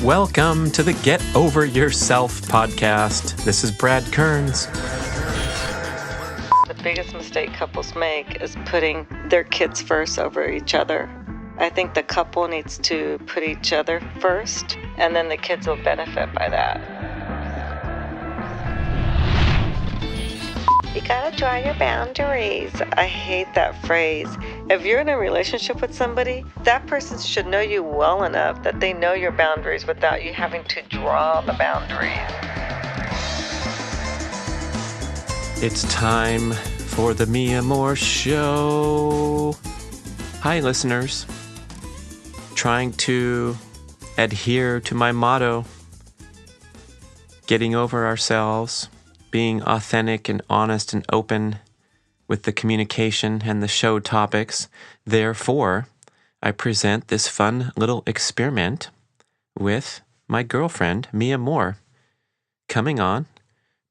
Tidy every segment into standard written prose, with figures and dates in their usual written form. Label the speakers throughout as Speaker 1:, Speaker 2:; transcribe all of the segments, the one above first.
Speaker 1: Welcome to the Get Over Yourself podcast. This is Brad Kearns.
Speaker 2: The biggest mistake couples make is putting their kids first over each other. I think the couple needs to put each other first, and then the kids will benefit by that. You gotta draw your boundaries. I hate that phrase. If you're in a relationship with somebody, that person should know you well enough that they know your boundaries without you having to draw the boundaries.
Speaker 1: It's time for the Mia Moore Show. Hi, listeners. Trying to adhere to my motto, getting over ourselves, being authentic and honest and open with the communication and the show topics. Therefore, I present this fun little experiment with my girlfriend, Mia Moore, coming on,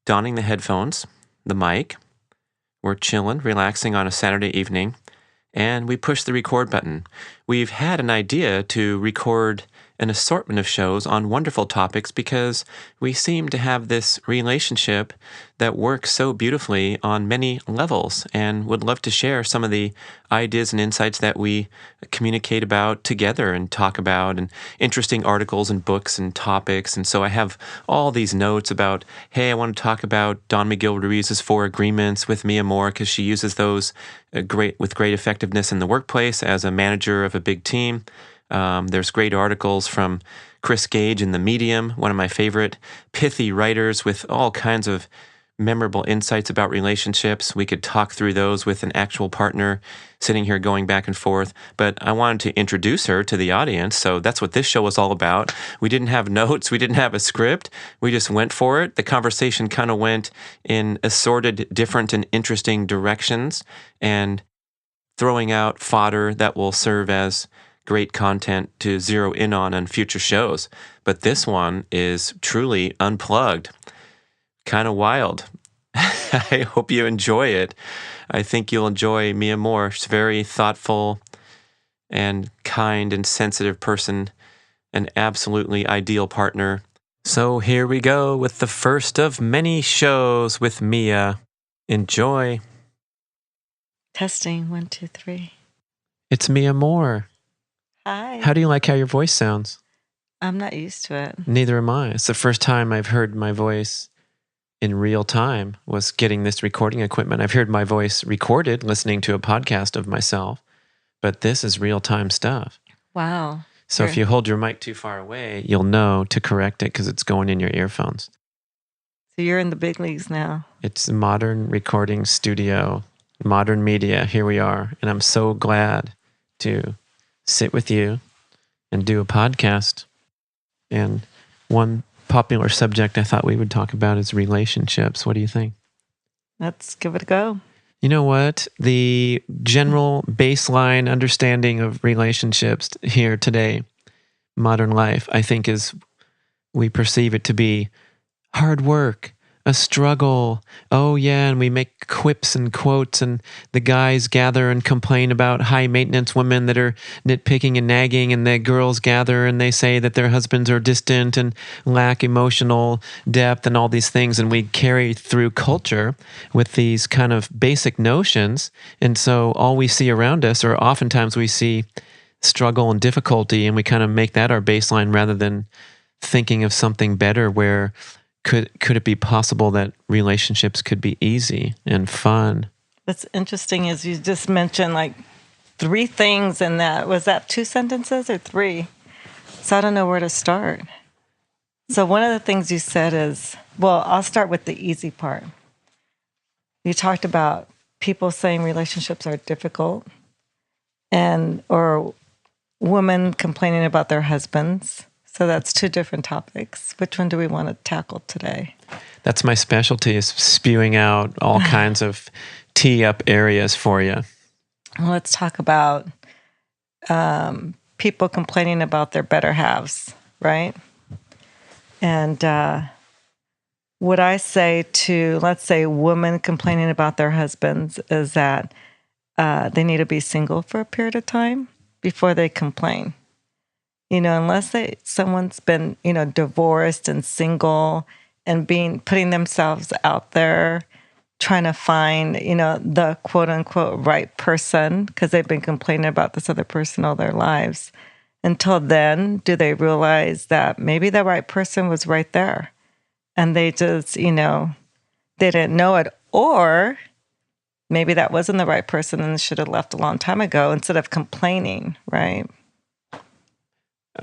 Speaker 1: donning the headphones, the mic. We're chilling, relaxing on a Saturday evening, and we push the record button. We've had an idea to record an assortment of shows on wonderful topics because we seem to have this relationship that works so beautifully on many levels, and would love to share some of the ideas and insights that we communicate about together and talk about, and interesting articles and books and topics. And so I have all these notes about, hey, I want to talk about Don Miguel Ruiz's 4 agreements with Mia Moore because she uses those with great effectiveness in the workplace as a manager of a big team. There's great articles from Kris Gage in The Medium, one of my favorite pithy writers with all kinds of memorable insights about relationships. We could talk through those with an actual partner sitting here going back and forth. But I wanted to introduce her to the audience, so that's what this show was all about. We didn't have notes. We didn't have a script. We just went for it. The conversation kind of went in assorted, different, and interesting directions, and throwing out fodder that will serve as great content to zero in on future shows. But this one is truly unplugged. Kind of wild. I hope you enjoy it. I think you'll enjoy Mia Moore. She's a very thoughtful and kind and sensitive person, an absolutely ideal partner. So here we go with the first of many shows with Mia. Enjoy.
Speaker 2: Testing, 1, 2, 3.
Speaker 1: It's Mia Moore.
Speaker 2: Hi.
Speaker 1: How do you like how your voice sounds?
Speaker 2: I'm not used to it.
Speaker 1: Neither am I. It's the first time I've heard my voice in real time was getting this recording equipment. I've heard my voice recorded listening to a podcast of myself, but this is real-time stuff.
Speaker 2: Wow.
Speaker 1: So if you hold your mic too far away, you'll know to correct it because it's going in your earphones.
Speaker 2: So you're in the big leagues now.
Speaker 1: It's a modern recording studio, modern media. Here we are. And I'm so glad to sit with you and do a podcast. And one popular subject I thought we would talk about is relationships. What do you think?
Speaker 2: Let's give it a go.
Speaker 1: You know what? The general baseline understanding of relationships here today, modern life, I think is we perceive it to be hard work, a struggle. Oh yeah, and we make quips and quotes, and the guys gather and complain about high maintenance women that are nitpicking and nagging, and the girls gather and they say that their husbands are distant and lack emotional depth and all these things, and we carry through culture with these kind of basic notions. And so all we see around us, or oftentimes we see struggle and difficulty, and we kind of make that our baseline rather than thinking of something better where could it be possible that relationships could be easy and fun?
Speaker 2: What's interesting is you just mentioned like 3 things in that. Was that 2 sentences or 3? So I don't know where to start. So one of the things you said is, well, I'll start with the easy part. You talked about people saying relationships are difficult, or women complaining about their husbands. So that's 2 different topics. Which one do we want to tackle today?
Speaker 1: That's my specialty, is spewing out all kinds of tee-up areas for you.
Speaker 2: Let's talk about people complaining about their better halves, right? And what I say to, let's say, women complaining about their husbands is that they need to be single for a period of time before they complain. Unless someone's been, divorced and single and putting themselves out there, trying to find, the quote unquote right person, because they've been complaining about this other person all their lives. Until then, do they realize that maybe the right person was right there and they just, they didn't know it, or maybe that wasn't the right person and should have left a long time ago instead of complaining, right?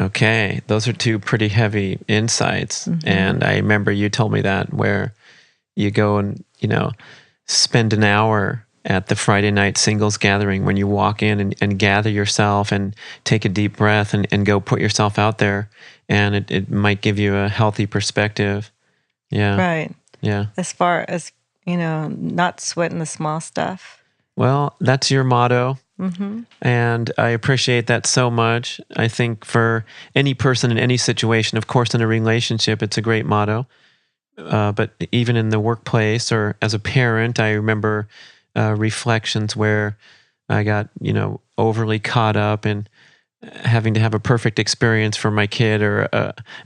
Speaker 1: Okay, those are two pretty heavy insights. Mm-hmm. And I remember you told me that, where you go and, spend an hour at the Friday night singles gathering when you walk in and gather yourself and take a deep breath and go put yourself out there. And it might give you a healthy perspective. Yeah.
Speaker 2: Right.
Speaker 1: Yeah.
Speaker 2: As far as, not sweating the small stuff.
Speaker 1: Well, that's your motto.
Speaker 2: Mm-hmm.
Speaker 1: And I appreciate that so much. I think for any person in any situation, of course, in a relationship, it's a great motto. But even in the workplace or as a parent, I remember reflections where I got, overly caught up in having to have a perfect experience for my kid or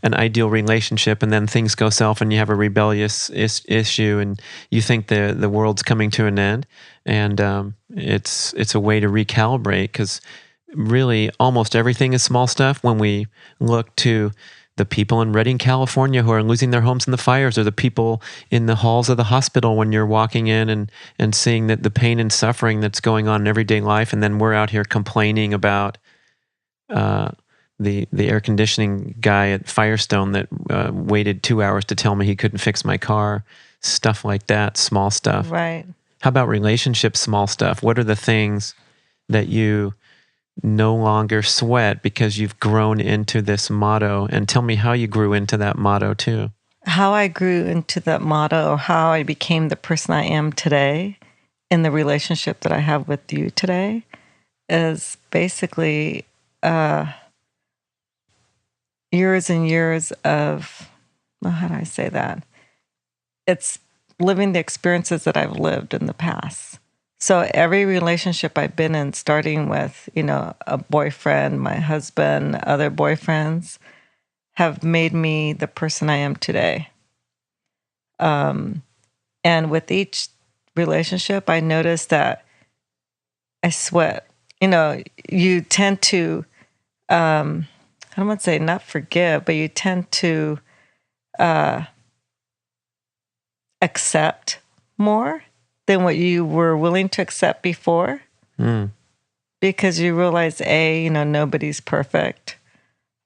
Speaker 1: an ideal relationship, and then things go south and you have a rebellious issue and you think the world's coming to an end. And it's a way to recalibrate, because really almost everything is small stuff when we look to the people in Redding, California who are losing their homes in the fires, or the people in the halls of the hospital when you're walking in and seeing that the pain and suffering that's going on in everyday life. And then we're out here complaining about the air conditioning guy at Firestone that waited 2 hours to tell me he couldn't fix my car. Stuff like that, small stuff.
Speaker 2: Right.
Speaker 1: How about relationships, small stuff? What are the things that you no longer sweat because you've grown into this motto? And tell me how you grew into that motto too.
Speaker 2: How I grew into that motto, or how I became the person I am today in the relationship that I have with you today, is basically years and years of, well, how do I say that? It's living the experiences that I've lived in the past. So every relationship I've been in, starting with, a boyfriend, my husband, other boyfriends, have made me the person I am today. And with each relationship, I noticed that I sweat. You tend to, I don't want to say not forgive, but you tend to accept more than what you were willing to accept before. Because you realize, nobody's perfect.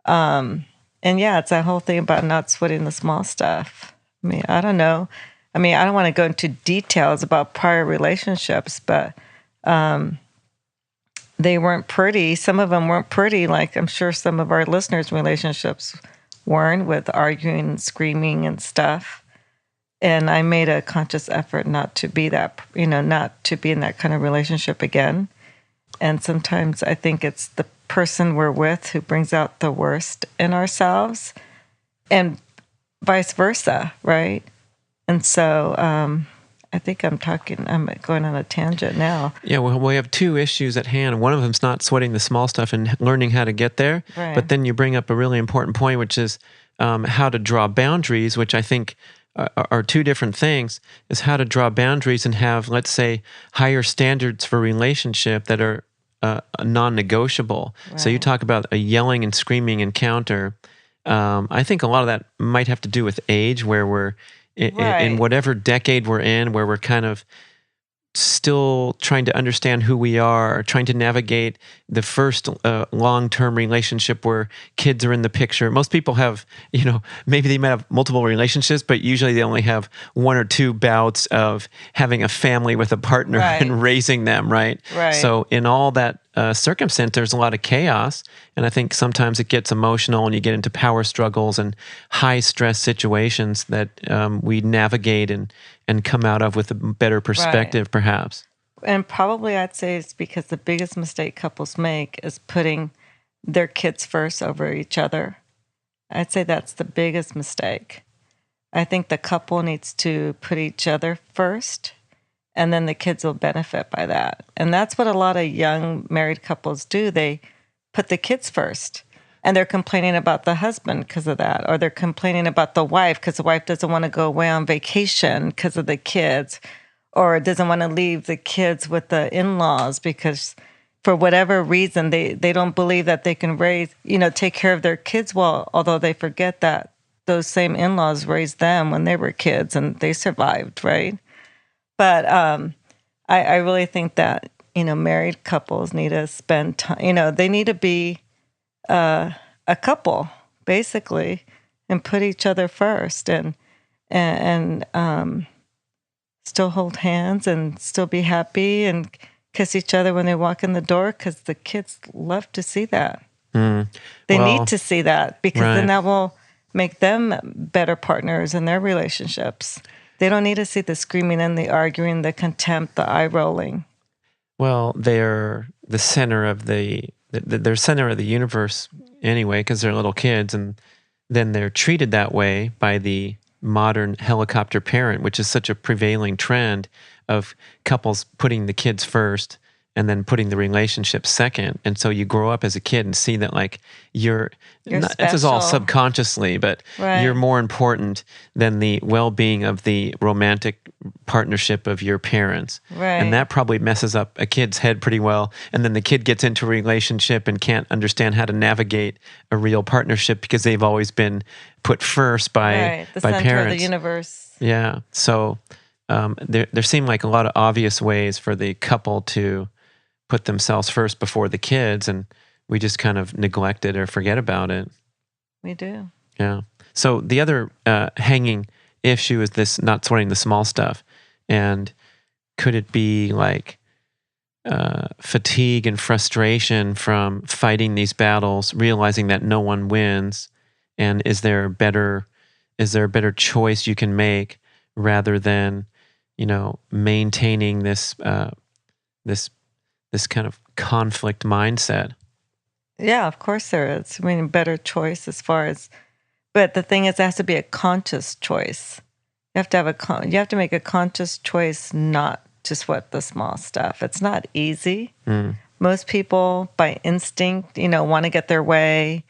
Speaker 2: And yeah, it's that whole thing about not sweating the small stuff. I mean, I don't know. I mean, I don't want to go into details about prior relationships, but they weren't pretty. Some of them weren't pretty, like I'm sure some of our listeners' relationships weren't, with arguing and screaming and stuff. And I made a conscious effort not to be that, not to be in that kind of relationship again. And sometimes I think it's the person we're with who brings out the worst in ourselves, and vice versa, right? And so I think I'm going on a tangent now.
Speaker 1: Yeah, well, we have two issues at hand. One of them's not sweating the small stuff and learning how to get there.
Speaker 2: Right.
Speaker 1: But then you bring up a really important point, which is how to draw boundaries, which I think are two different things. Is how to draw boundaries and have, let's say, higher standards for relationship that are non-negotiable.
Speaker 2: Right.
Speaker 1: So you talk about a yelling and screaming encounter. I think a lot of that might have to do with age, where we're in whatever decade we're in, where we're kind of still trying to understand who we are, trying to navigate the first long-term relationship where kids are in the picture. Most people have, maybe they might have multiple relationships, but usually they only have one or two bouts of having a family with a partner and raising them, right?
Speaker 2: Right.
Speaker 1: So in all that circumstance, there's a lot of chaos. And I think sometimes it gets emotional and you get into power struggles and high stress situations that we navigate and come out of with a better perspective, perhaps.
Speaker 2: And probably I'd say it's because the biggest mistake couples make is putting their kids first over each other. I'd say that's the biggest mistake. I think the couple needs to put each other first, and then the kids will benefit by that. And that's what a lot of young married couples do. They put the kids first. And they're complaining about the husband because of that, or they're complaining about the wife because the wife doesn't want to go away on vacation because of the kids, or doesn't want to leave the kids with the in-laws because for whatever reason they don't believe that they can take care of their kids well, although they forget that those same in-laws raised them when they were kids and they survived, right? But I really think that, married couples need to spend time, they need to be a couple, basically, and put each other first, and still hold hands and still be happy and kiss each other when they walk in the door, because the kids love to see that. They need to see that, because then that will make them better partners in their relationships. They don't need to see the screaming and the arguing, the contempt, the eye rolling.
Speaker 1: Well, they're the center of they're center of the universe anyway, because they're little kids, and then they're treated that way by the modern helicopter parent, which is such a prevailing trend of couples putting the kids first and then putting the relationship second. And so you grow up as a kid and see that, like, you're not, this is all subconsciously, but you're more important than the well-being of the romantic partnership of your parents. And that probably messes up a kid's head pretty well. And then the kid gets into a relationship and can't understand how to navigate a real partnership because they've always been put first by
Speaker 2: the center
Speaker 1: parents.
Speaker 2: Of the universe.
Speaker 1: Yeah. So there seem like a lot of obvious ways for the couple to put themselves first before the kids, and we just kind of neglect it or forget about it.
Speaker 2: We do.
Speaker 1: Yeah. So the other hanging issue is this not sorting the small stuff. And could it be like fatigue and frustration from fighting these battles, realizing that no one wins? And is there a better choice you can make rather than, maintaining this kind of conflict mindset?
Speaker 2: Yeah, of course there is. I mean, better choice as far as, but the thing is, it has to be a conscious choice. You have to make a conscious choice not to sweat the small stuff. It's not easy. Most people, by instinct, want to get their way,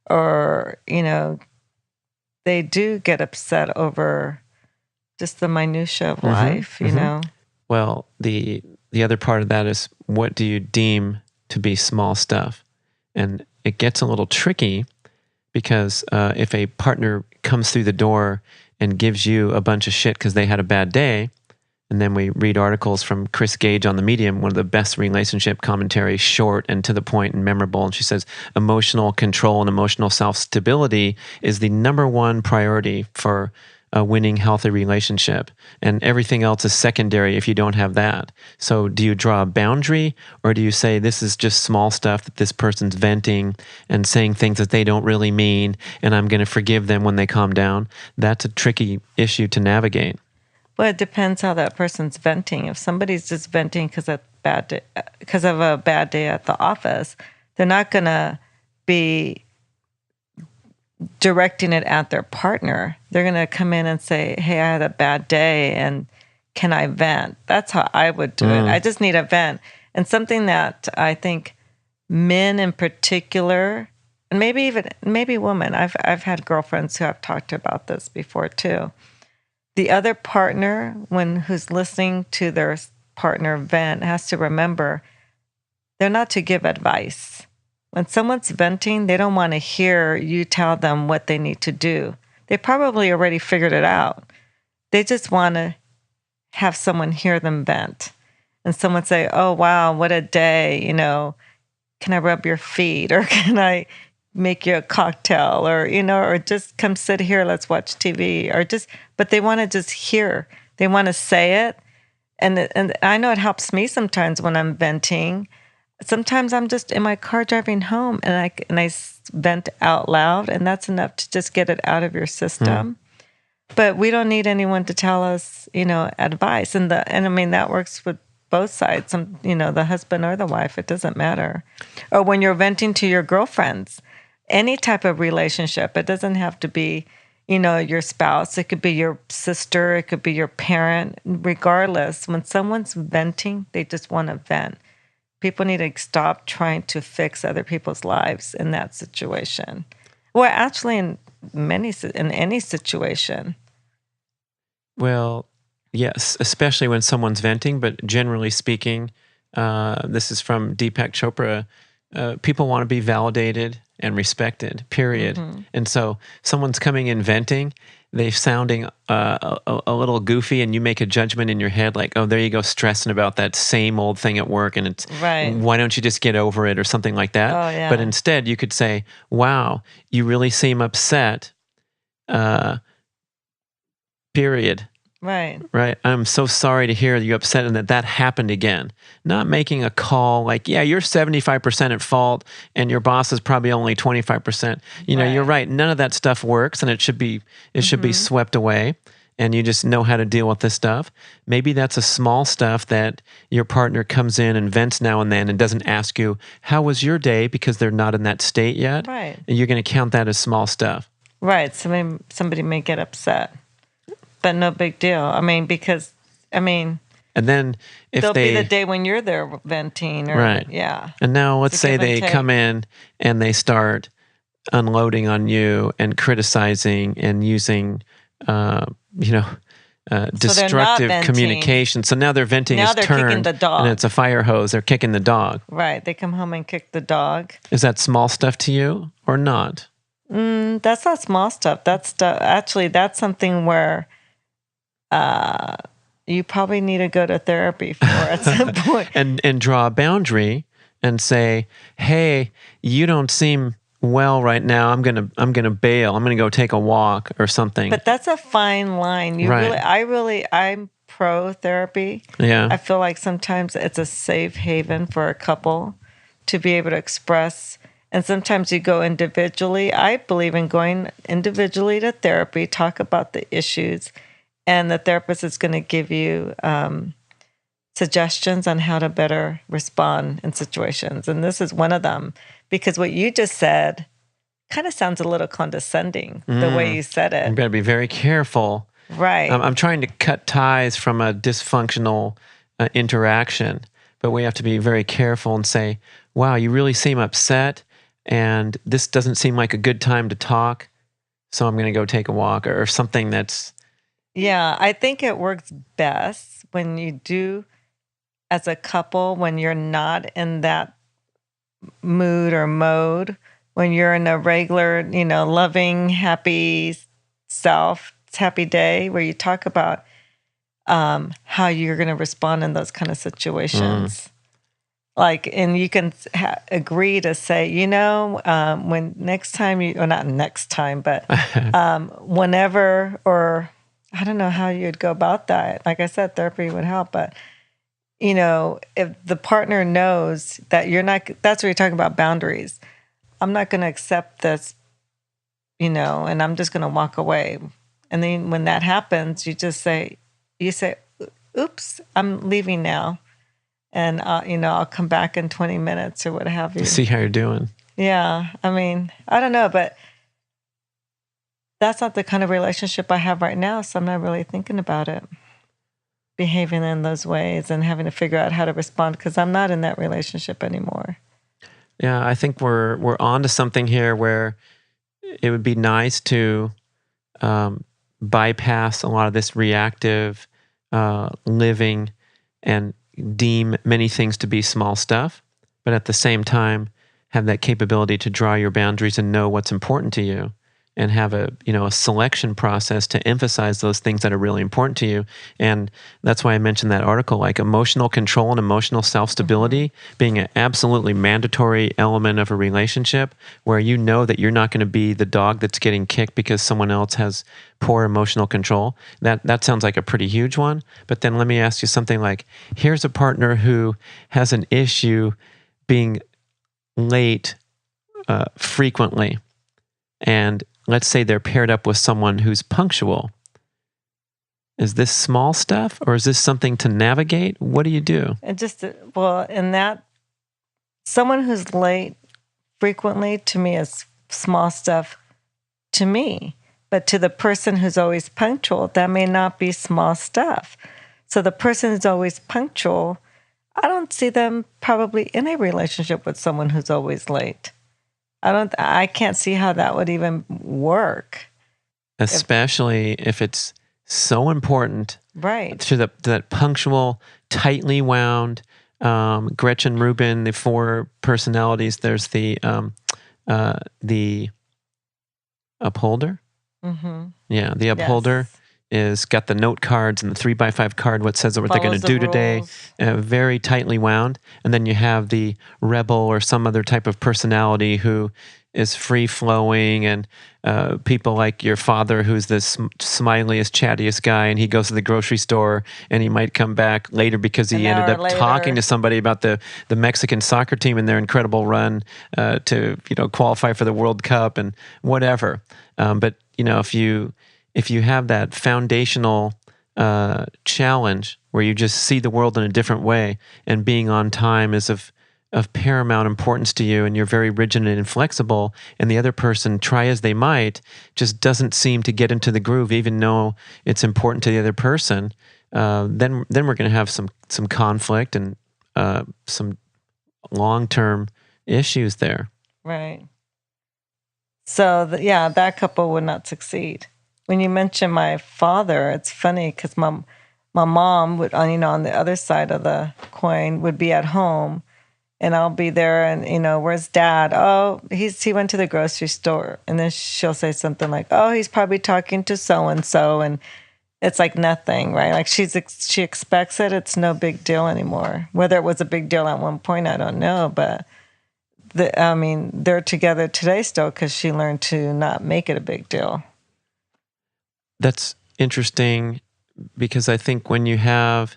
Speaker 2: or they do get upset over just the minutia of life.
Speaker 1: Well, the other part of that is, what do you deem to be small stuff? And it gets a little tricky, because if a partner comes through the door and gives you a bunch of shit because they had a bad day, and then we read articles from Kris Gage on the Medium, one of the best relationship commentaries, short and to the point and memorable, and she says emotional control and emotional self-stability is the number one priority for a winning, healthy relationship. And everything else is secondary if you don't have that. So do you draw a boundary, or do you say this is just small stuff that this person's venting and saying things that they don't really mean, and I'm going to forgive them when they calm down? That's a tricky issue to navigate.
Speaker 2: Well, it depends how that person's venting. If somebody's just venting because of a bad day at the office, they're not going to be directing it at their partner. They're going to come in and say, hey, I had a bad day, and can I vent? That's how I would do it. I just need a vent. And something that I think men in particular, and maybe women, I've had girlfriends who I've talked about this before too. The other partner, who's listening to their partner vent, has to remember they're not to give advice. When someone's venting, they don't want to hear you tell them what they need to do. They probably already figured it out. They just want to have someone hear them vent. And someone say, oh, wow, what a day. Can I rub your feet? Or can I make you a cocktail? Or, or just come sit here, let's watch TV. But they want to just hear. They want to say it. And I know it helps me sometimes when I'm venting. Sometimes I'm just in my car driving home, and I vent out loud, and that's enough to just get it out of your system. But we don't need anyone to tell us, advice. And I mean, that works with both sides, the husband or the wife, it doesn't matter. Or when you're venting to your girlfriends, any type of relationship, it doesn't have to be, your spouse. It could be your sister. It could be your parent. Regardless, when someone's venting, they just want to vent. people need to stop trying to fix other people's lives in that situation. Well, actually, in any situation.
Speaker 1: Well, yes, especially when someone's venting, but generally speaking, this is from Deepak Chopra, people want to be validated and respected, period.
Speaker 2: Mm-hmm.
Speaker 1: And so someone's coming in venting, they're sounding a little goofy, and you make a judgment in your head like, oh, there you go, stressing about that same old thing at work, and it's,
Speaker 2: right.
Speaker 1: Why don't you just get over it or something like that?
Speaker 2: Oh, yeah.
Speaker 1: But instead, you could say, wow, you really seem upset, period.
Speaker 2: Right.
Speaker 1: Right. I'm so sorry to hear you upset and that happened again. Not making a call like, yeah, you're 75% at fault and your boss is probably only 25%. You know, you're right. None of that stuff works, and it should be swept away, and you just know how to deal with this stuff. Maybe that's a small stuff that your partner comes in and vents now and then and doesn't ask you, how was your day, because they're not in that state yet.
Speaker 2: Right.
Speaker 1: And you're going to count that as small stuff.
Speaker 2: Right. Somebody may get upset. But no big deal. I mean, because, and then if there'll be the day when you're there venting. Or,
Speaker 1: right.
Speaker 2: Yeah.
Speaker 1: And now let's say they come in and they start unloading on you and criticizing and using, destructive communication. So now their venting is turned.
Speaker 2: Kicking the dog.
Speaker 1: And it's a fire hose. They're kicking the dog.
Speaker 2: Right. They come home and kick the dog.
Speaker 1: Is that small stuff to you or not?
Speaker 2: That's not small stuff. Actually, that's something where you probably need to go to therapy for at some point.
Speaker 1: and draw a boundary and say, hey, you don't seem well right now. I'm gonna bail. I'm gonna go take a walk or something.
Speaker 2: But that's a fine line. I'm pro therapy.
Speaker 1: Yeah.
Speaker 2: I feel like sometimes it's a safe haven for a couple to be able to express. And sometimes you go individually. I believe in going individually to therapy, talk about the issues, and the therapist is going to give you suggestions on how to better respond in situations. And this is one of them, because what you just said kind of sounds a little condescending, the way you said it.
Speaker 1: You better be very careful.
Speaker 2: Right.
Speaker 1: I'm trying to cut ties from a dysfunctional interaction, but we have to be very careful and say, wow, you really seem upset, and this doesn't seem like a good time to talk, so I'm going to go take a walk, or something that's...
Speaker 2: Yeah, I think it works best when you do as a couple, when you're not in that mood or mode, when you're in a regular, loving, happy self, happy day, where you talk about how you're going to respond in those kind of situations. And you can agree to say, when next time or not next time, but whenever, or I don't know how you'd go about that. Like I said, therapy would help, but if the partner knows that you're not, that's what you're talking about, boundaries. I'm not going to accept this, and I'm just going to walk away. And then when that happens, you say, oops, I'm leaving now. And, I'll come back in 20 minutes or what have you.
Speaker 1: See how you're doing.
Speaker 2: Yeah. I don't know, but that's not the kind of relationship I have right now. So I'm not really thinking about it, behaving in those ways and having to figure out how to respond, because I'm not in that relationship anymore.
Speaker 1: Yeah, I think we're on to something here where it would be nice to bypass a lot of this reactive living and deem many things to be small stuff, but at the same time have that capability to draw your boundaries and know what's important to you, and have a selection process to emphasize those things that are really important to you. And that's why I mentioned that article, like emotional control and emotional self-stability being an absolutely mandatory element of a relationship, where you know that you're not going to be the dog that's getting kicked because someone else has poor emotional control. That sounds like a pretty huge one. But then let me ask you something like, here's a partner who has an issue being late frequently, and let's say they're paired up with someone who's punctual. Is this small stuff, or is this something to navigate? What do you do?
Speaker 2: And in that, someone who's late frequently to me is small stuff to me, but to the person who's always punctual, that may not be small stuff. So the person who's always punctual, I don't see them probably in a relationship with someone who's always late. I can't see how that would even work.
Speaker 1: Especially if it's so important,
Speaker 2: right?
Speaker 1: To that punctual, tightly wound, Gretchen Rubin, the 4 personalities. There's the upholder.
Speaker 2: Mm-hmm.
Speaker 1: Yeah, the upholder is got the note cards and the 3x5 card, what says what they're going to do today, very tightly wound. And then you have the rebel or some other type of personality who is free-flowing, and people like your father, who's the smiliest, chattiest guy, and he goes to the grocery store, and he might come back later because he ended up talking to somebody about the Mexican soccer team and their incredible run to qualify for the World Cup and whatever. But if you have that foundational challenge where you just see the world in a different way, and being on time is of paramount importance to you, and you're very rigid and inflexible, and the other person, try as they might, just doesn't seem to get into the groove, even though it's important to the other person, then we're going to have some conflict and some long-term issues there.
Speaker 2: Right. So, that couple would not succeed. When you mention my father, it's funny because my mom would, on the other side of the coin, would be at home, and I'll be there, and where's Dad? Oh, he went to the grocery store, and then she'll say something like, "Oh, he's probably talking to so and so," and it's like nothing, right? Like she expects it. It's no big deal anymore. Whether it was a big deal at one point, I don't know, but they're together today still because she learned to not make it a big deal.
Speaker 1: That's interesting, because I think when you have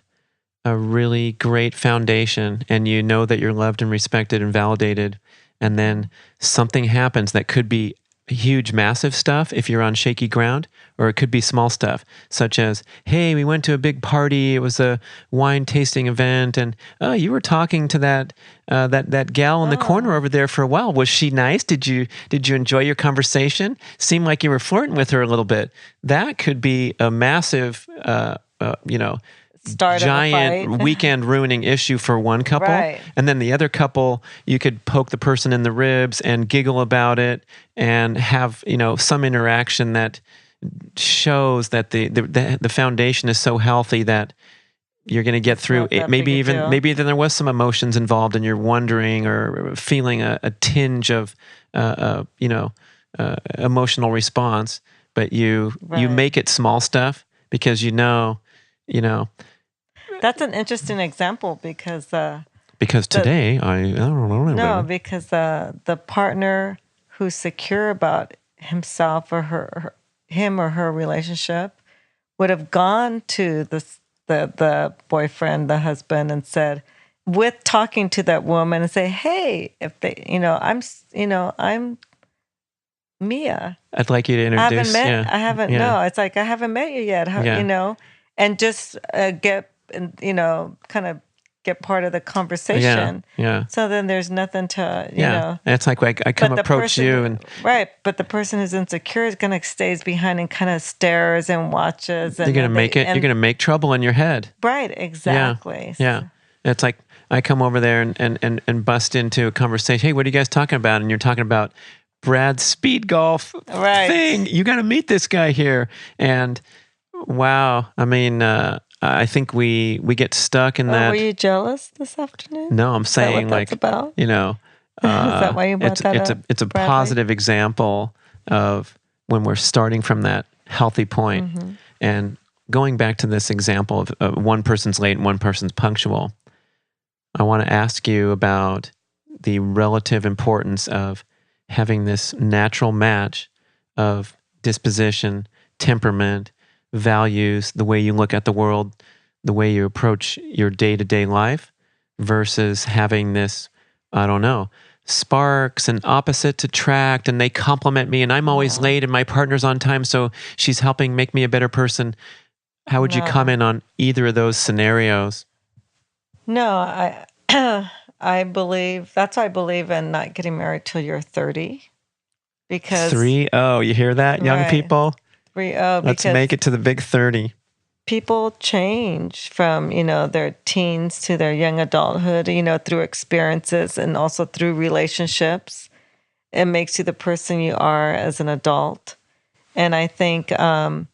Speaker 1: a really great foundation and you know that you're loved and respected and validated, and then something happens that could be huge, massive stuff if you're on shaky ground, or it could be small stuff, such as, hey, we went to a big party, it was a wine tasting event, and oh, you were talking to that gal in the corner over there for a while. Was she nice? Did you enjoy your conversation? Seemed like you were flirting with her a little bit. That could be a massive giant weekend ruining issue for one couple.
Speaker 2: Right.
Speaker 1: And then the other couple, you could poke the person in the ribs and giggle about it and have, some interaction that shows that the foundation is so healthy that you're going to get through it. Maybe then there was some emotions involved and you're wondering or feeling a tinge of, emotional response, but you make it small stuff because
Speaker 2: That's an interesting example because
Speaker 1: today I don't know.
Speaker 2: No, because the partner who's secure about himself or him or her relationship would have gone to the boyfriend, the husband, and said, with talking to that woman, and say, "Hey, if they, I'm Mia.
Speaker 1: I'd like you to introduce."
Speaker 2: I haven't. Yeah. No, it's like I haven't met you yet. And just kind of get part of the conversation.
Speaker 1: Yeah.
Speaker 2: So then there's nothing to,
Speaker 1: It's like I come approach you and
Speaker 2: right, but the person who's insecure is going to stays behind and kind of stares and watches. And
Speaker 1: you're going to make it. You're going to make trouble in your head.
Speaker 2: Right. Exactly.
Speaker 1: Yeah. It's like I come over there and bust into a conversation. Hey, what are you guys talking about? And you're talking about Brad's speed golf thing. You got to meet this guy here. And wow, I mean, I think we get stuck in that.
Speaker 2: Were you jealous this afternoon?
Speaker 1: No, I'm saying,
Speaker 2: like, about?
Speaker 1: Is
Speaker 2: that why you brought that up?
Speaker 1: It's a positive example of when we're starting from that healthy point. Mm-hmm. And going back to this example of one person's late and one person's punctual, I want to ask you about the relative importance of having this natural match of disposition, temperament, values, the way you look at the world, the way you approach your day-to-day life, versus having this, I don't know, sparks and opposites attract, and they compliment me, and I'm always late, and my partner's on time, so she's helping make me a better person. How would you comment on either of those scenarios?
Speaker 2: No, I believe, that's why I believe in not getting married till you're 30. Because
Speaker 1: 30? Oh, you hear that, young people?
Speaker 2: Let's
Speaker 1: make it to the big 30.
Speaker 2: people change from, their teens to their young adulthood, through experiences and also through relationships. It makes you the person you are as an adult. And I think when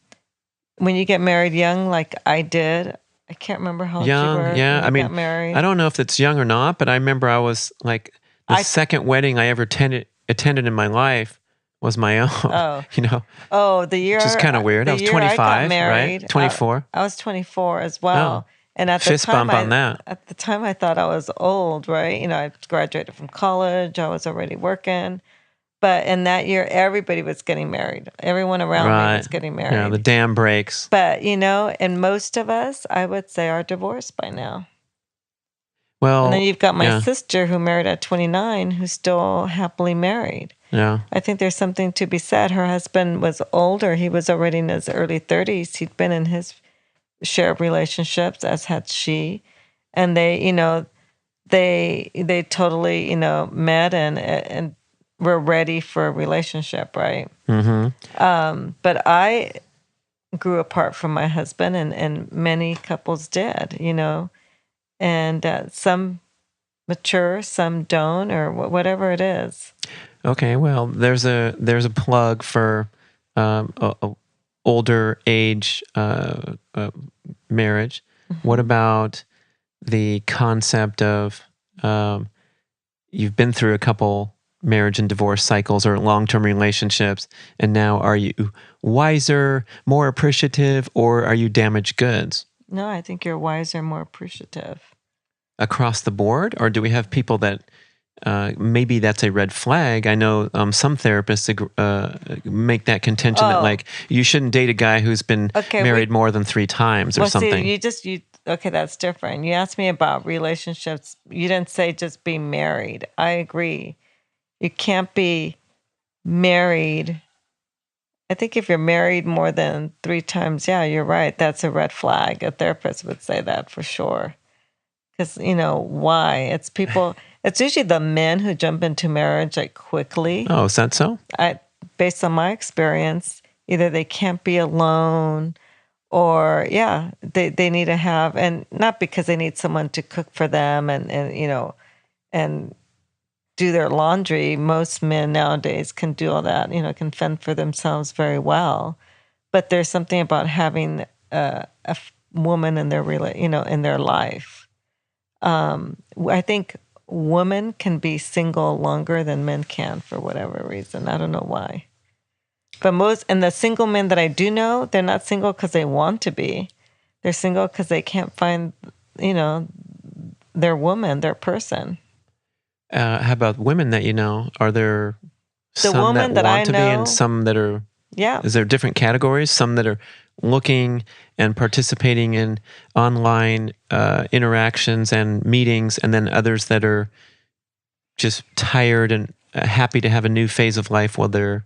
Speaker 2: you get married young, like I did, I can't remember how old you were
Speaker 1: yeah.
Speaker 2: when you got married.
Speaker 1: I don't know if it's young or not, but I remember I was like the second wedding I ever attended in my life was my own.
Speaker 2: The year,
Speaker 1: which is kind of weird. I was 25,
Speaker 2: I got married,
Speaker 1: right? 24.
Speaker 2: I was 24 as well. And at the
Speaker 1: fist
Speaker 2: time,
Speaker 1: bump on that.
Speaker 2: At the time, I thought I was old, right? I graduated from college. I was already working. But in that year, everybody was getting married. Everyone around me was getting married.
Speaker 1: Yeah, the dam breaks.
Speaker 2: But, and most of us, I would say, are divorced by now.
Speaker 1: Well,
Speaker 2: and then you've got my sister who married at 29 who's still happily married.
Speaker 1: Yeah.
Speaker 2: I think there's something to be said. Her husband was older. He was already in his early 30s. He'd been in his share of relationships, as had she. And they, they totally, met and were ready for a relationship, right?
Speaker 1: Mm-hmm.
Speaker 2: But I grew apart from my husband, and many couples did, and some mature, some don't, or whatever it is.
Speaker 1: Okay, well, there's a plug for a older age marriage. Mm-hmm. What about the concept of you've been through a couple marriage and divorce cycles or long-term relationships, and now are you wiser, more appreciative, or are you damaged goods?
Speaker 2: No, I think you're wiser, more appreciative.
Speaker 1: Across the board? Or do we have people that maybe that's a red flag? I know some therapists make that contention that like you shouldn't date a guy who's been married more than 3 times or something.
Speaker 2: See, that's different. You asked me about relationships. You didn't say just be married. I agree. You can't be married. I think if you're married more than 3 times, yeah, you're right. That's a red flag. A therapist would say that for sure. Because, why? It's people, it's usually the men who jump into marriage like quickly.
Speaker 1: Oh, is that so?
Speaker 2: Based on my experience, either they can't be alone or, they need to have, and not because they need someone to cook for them and do their laundry. Most men nowadays can do all that, can fend for themselves very well. But there's something about having a woman in their in their life. I think women can be single longer than men can for whatever reason. I don't know why. But the single men that I do know, they're not single because they want to be. They're single because they can't find, their woman, their person.
Speaker 1: How about women that you know? Are there some that want to be and some that are...
Speaker 2: Yeah.
Speaker 1: Is there different categories? Some that are looking and participating in online interactions and meetings, and then others that are just tired and happy to have a new phase of life while they're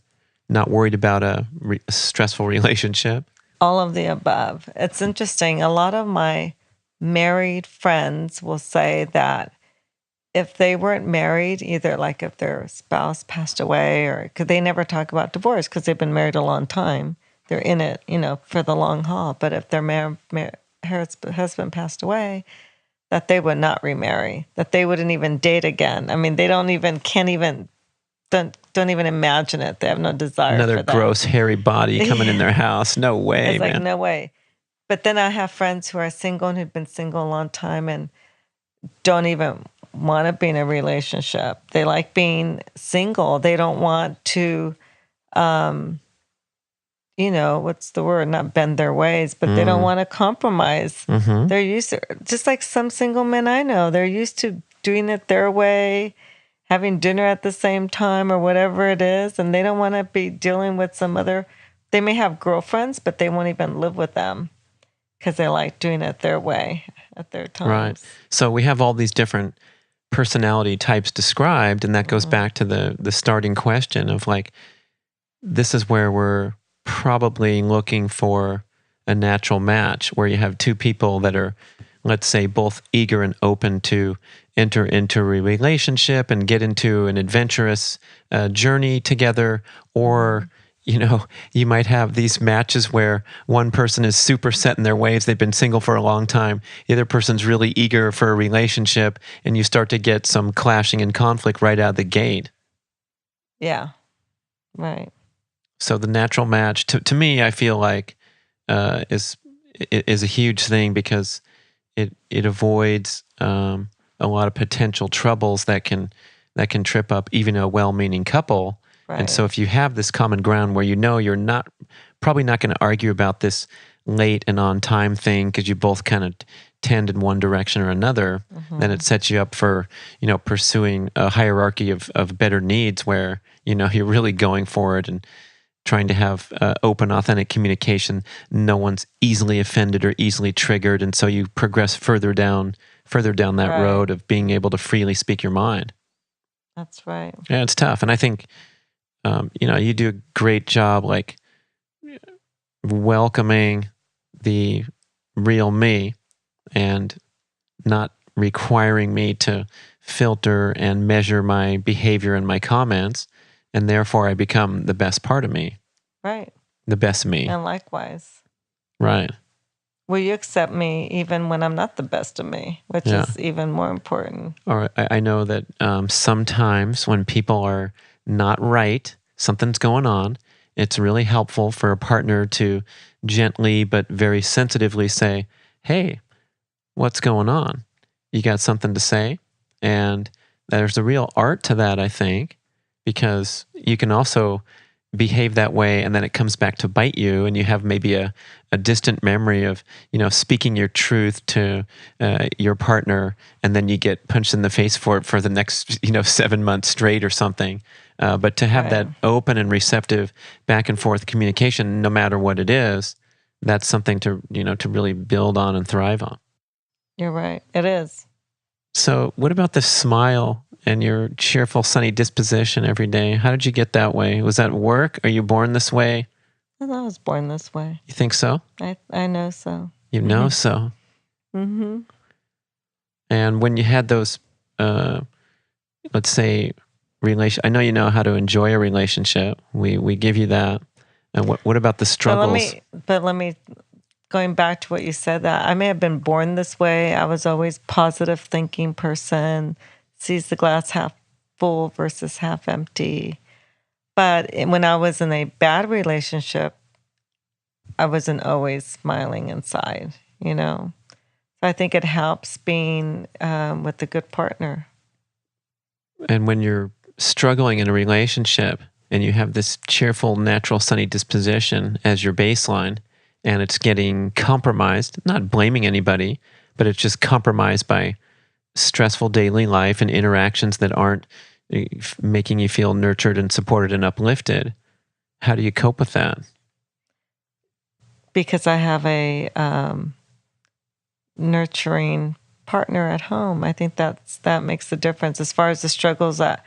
Speaker 1: not worried about a stressful relationship?
Speaker 2: All of the above. It's interesting. A lot of my married friends will say that if they weren't married, either like if their spouse passed away, or because they never talk about divorce because they've been married a long time, they're in it, for the long haul. But if their husband passed away, that they would not remarry, that they wouldn't even date again. I mean, they don't even imagine it. They have no desire
Speaker 1: for that. Another gross, hairy body coming in their house. No way,
Speaker 2: it's man. Like, no way. But then I have friends who are single and who've been single a long time and don't even want to be in a relationship. They like being single. They don't want to, what's the word? Not bend their ways, but they don't want to compromise. Mm-hmm. They're used to, just like some single men I know, they're used to doing it their way, having dinner at the same time or whatever it is. And they don't want to be dealing with some other, they may have girlfriends, but they won't even live with them because they like doing it their way at their times.
Speaker 1: Right. So we have all these different personality types described, and that goes back to the starting question of like, this is where we're probably looking for a natural match, where you have 2 people that are, let's say, both eager and open to enter into a relationship and get into an adventurous journey together, or you might have these matches where one person is super set in their ways. They've been single for a long time. The other person's really eager for a relationship, and you start to get some clashing and conflict right out of the gate.
Speaker 2: Yeah. Right.
Speaker 1: So the natural match, to me, I feel like is a huge thing because it avoids a lot of potential troubles that can trip up even a well-meaning couple. Right. And so if you have this common ground where you're probably not going to argue about this late and on time thing because you both kind of tend in one direction or another, then it sets you up for pursuing a hierarchy of better needs where you're really going for it and trying to have open, authentic communication. No one's easily offended or easily triggered, and so you progress further down that
Speaker 2: Right.
Speaker 1: road of being able to freely speak your mind.
Speaker 2: That's right.
Speaker 1: Yeah, it's tough, and I think you do a great job, like welcoming the real me and not requiring me to filter and measure my behavior and my comments. And therefore, I become the best part of me.
Speaker 2: Right.
Speaker 1: The best me.
Speaker 2: And likewise.
Speaker 1: Right.
Speaker 2: Will you accept me even when I'm not the best of me, which is even more important?
Speaker 1: Or I know that sometimes when people are not right, something's going on, it's really helpful for a partner to gently but very sensitively say, hey, what's going on? You got something to say? And there's a real art to that, I think. Because you can also behave that way and then it comes back to bite you, and you have maybe a distant memory of speaking your truth to your partner, and then you get punched in the face for it for the next 7 months straight or something. But to have that open and receptive back and forth communication, no matter what it is, that's something to to really build on and thrive on.
Speaker 2: You're right. It is.
Speaker 1: So what about the smile and your cheerful, sunny disposition every day? How did you get that way? Was that work? Are you born this way?
Speaker 2: I was born this way.
Speaker 1: You think so?
Speaker 2: I know so.
Speaker 1: You know so.
Speaker 2: Mm-hmm.
Speaker 1: And when you had those, let's say, I know you know how to enjoy a relationship. We give you that. And what about the struggles?
Speaker 2: But let me, going back to what you said, that I may have been born this way. I was always positive thinking person, sees the glass half full versus half empty. But when I was in a bad relationship, I wasn't always smiling inside, So I think it helps being with a good partner.
Speaker 1: And when you're struggling in a relationship and you have this cheerful, natural, sunny disposition as your baseline, and it's getting compromised, not blaming anybody, but it's just compromised by stressful daily life and interactions that aren't making you feel nurtured and supported and uplifted. How do you cope with that?
Speaker 2: Because I have a nurturing partner at home. I think that makes the difference as far as the struggles at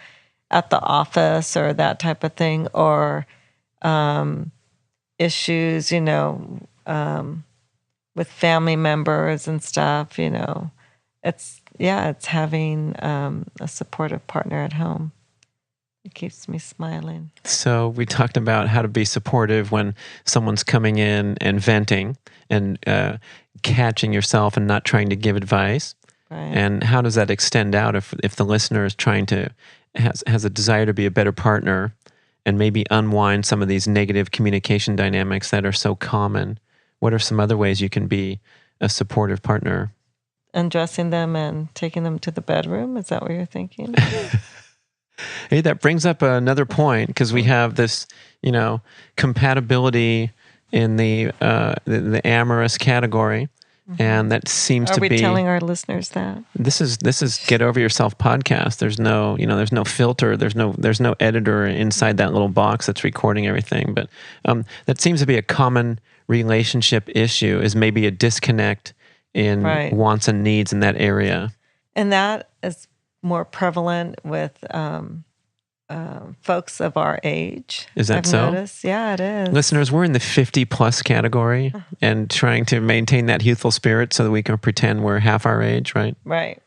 Speaker 2: the office or that type of thing, or issues, with family members and stuff. It's having a supportive partner at home. It keeps me smiling.
Speaker 1: So we talked about how to be supportive when someone's coming in and venting and catching yourself and not trying to give advice.
Speaker 2: Right.
Speaker 1: And how does that extend out if the listener is has a desire to be a better partner and maybe unwind some of these negative communication dynamics that are so common? What are some other ways you can be a supportive partner?
Speaker 2: Undressing them and taking them to the bedroom? Is that what you're thinking?
Speaker 1: Hey, that brings up another point, because we have this, compatibility in the amorous category, and that seems to be.
Speaker 2: Are we telling our listeners that?
Speaker 1: This is Get Over Yourself podcast. There's no, there's no filter. There's no editor inside that little box that's recording everything. But that seems to be a common relationship issue, is maybe a disconnect in wants and needs in that area. And
Speaker 2: that is more prevalent with folks of our age.
Speaker 1: Is that so?
Speaker 2: Noticed. Yeah, it is.
Speaker 1: Listeners, we're in the 50-plus category and trying to maintain that youthful spirit so that we can pretend we're half our age, right?
Speaker 2: Right.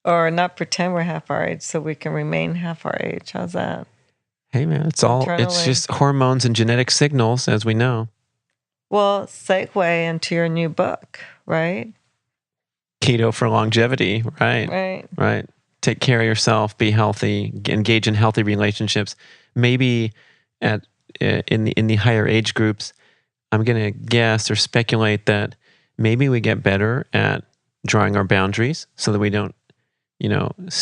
Speaker 2: Or not pretend we're half our age so we can remain half our age. How's that?
Speaker 1: Hey, man, it's just hormones and genetic signals, as we know.
Speaker 2: Well, segue into your new book, right?
Speaker 1: Keto for longevity, right?
Speaker 2: Right.
Speaker 1: Right. Take care of yourself, be healthy, engage in healthy relationships. Maybe in the higher age groups, I'm going to guess or speculate that maybe we get better at drawing our boundaries so that we don't,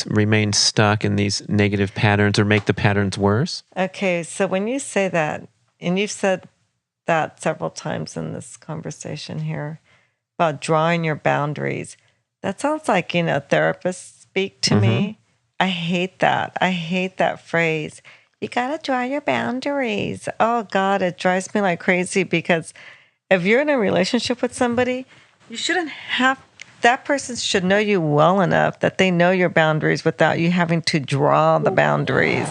Speaker 1: remain stuck in these negative patterns or make the patterns worse.
Speaker 2: Okay, so when you say that, and you've said that several times in this conversation here about drawing your boundaries, that sounds like, therapists speak to me. I hate that. I hate that phrase. You got to draw your boundaries. Oh, God, it drives me like crazy because if you're in a relationship with somebody, you shouldn't have, that person should know you well enough that they know your boundaries without you having to draw the boundaries.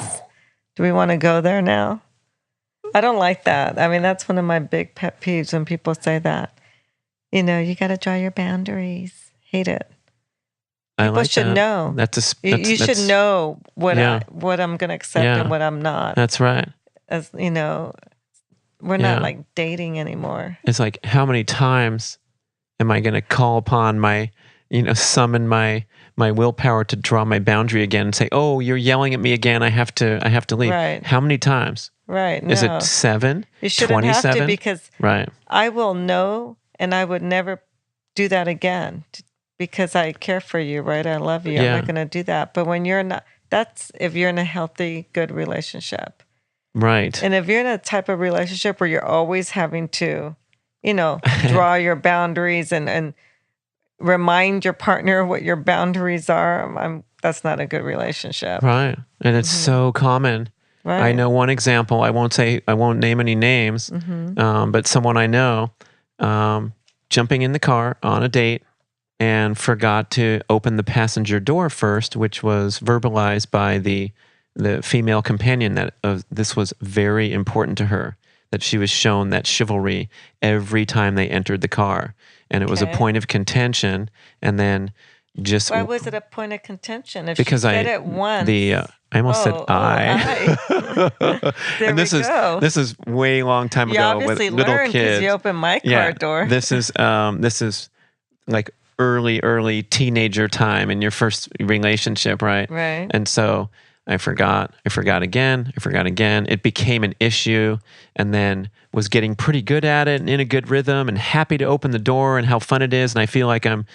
Speaker 2: Do we want to go there now? I don't like that. I mean, that's one of my big pet peeves when people say that. You got to draw your boundaries. Hate it. People should know. You should know what I'm going to accept and what I'm not.
Speaker 1: That's right.
Speaker 2: As we're not like dating anymore.
Speaker 1: It's like, how many times am I going to call upon my, summon my willpower to draw my boundary again and say, "Oh, you're yelling at me again. I have to leave."
Speaker 2: Right.
Speaker 1: How many times?
Speaker 2: Right.
Speaker 1: Is it 7?
Speaker 2: You shouldn't
Speaker 1: 27?
Speaker 2: have to because
Speaker 1: right.
Speaker 2: I will know, and I would never do that again because I care for you. Right. I love you. I'm not going to do that. But when you're not, that's if you're in a healthy, good relationship.
Speaker 1: Right.
Speaker 2: And if you're in a type of relationship where you're always having to, draw your boundaries and remind your partner what your boundaries are, that's not a good relationship.
Speaker 1: Right. And it's so common.
Speaker 2: Right.
Speaker 1: I know one example. I won't name any names, but someone I know jumping in the car on a date and forgot to open the passenger door first, which was verbalized by the female companion that this was very important to her, that she was shown that chivalry every time they entered the car. And it was a point of contention. And then just...
Speaker 2: Why was it a point of contention? If
Speaker 1: because
Speaker 2: she said it once...
Speaker 1: I almost said I. And this is way long time ago with little kids.
Speaker 2: You opened my car door.
Speaker 1: This is like early teenager time in your first relationship, right?
Speaker 2: Right.
Speaker 1: And so I forgot again. It became an issue, and then was getting pretty good at it and in a good rhythm and happy to open the door and how fun it is. And I feel like I'm,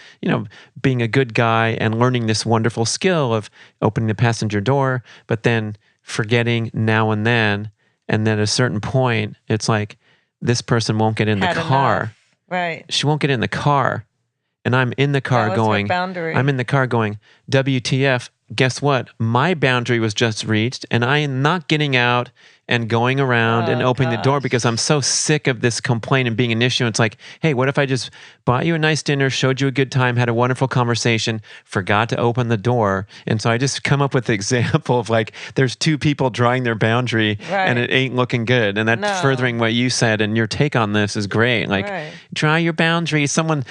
Speaker 1: being a good guy and learning this wonderful skill of opening the passenger door, but then forgetting now and then. And then at a certain point, it's like, this person won't get in the car.
Speaker 2: Enough. Right.
Speaker 1: She won't get in the car. And I'm in the car going, WTF, guess what? My boundary was just reached, and I am not getting out and going around and opening the door because I'm so sick of this complaint and being an issue. It's like, hey, what if I just bought you a nice dinner, showed you a good time, had a wonderful conversation, forgot to open the door? And so I just come up with the example of like, there's two people drawing their boundary and it ain't looking good. And that's furthering what you said, and your take on this is great. Like, draw your boundary. Someone's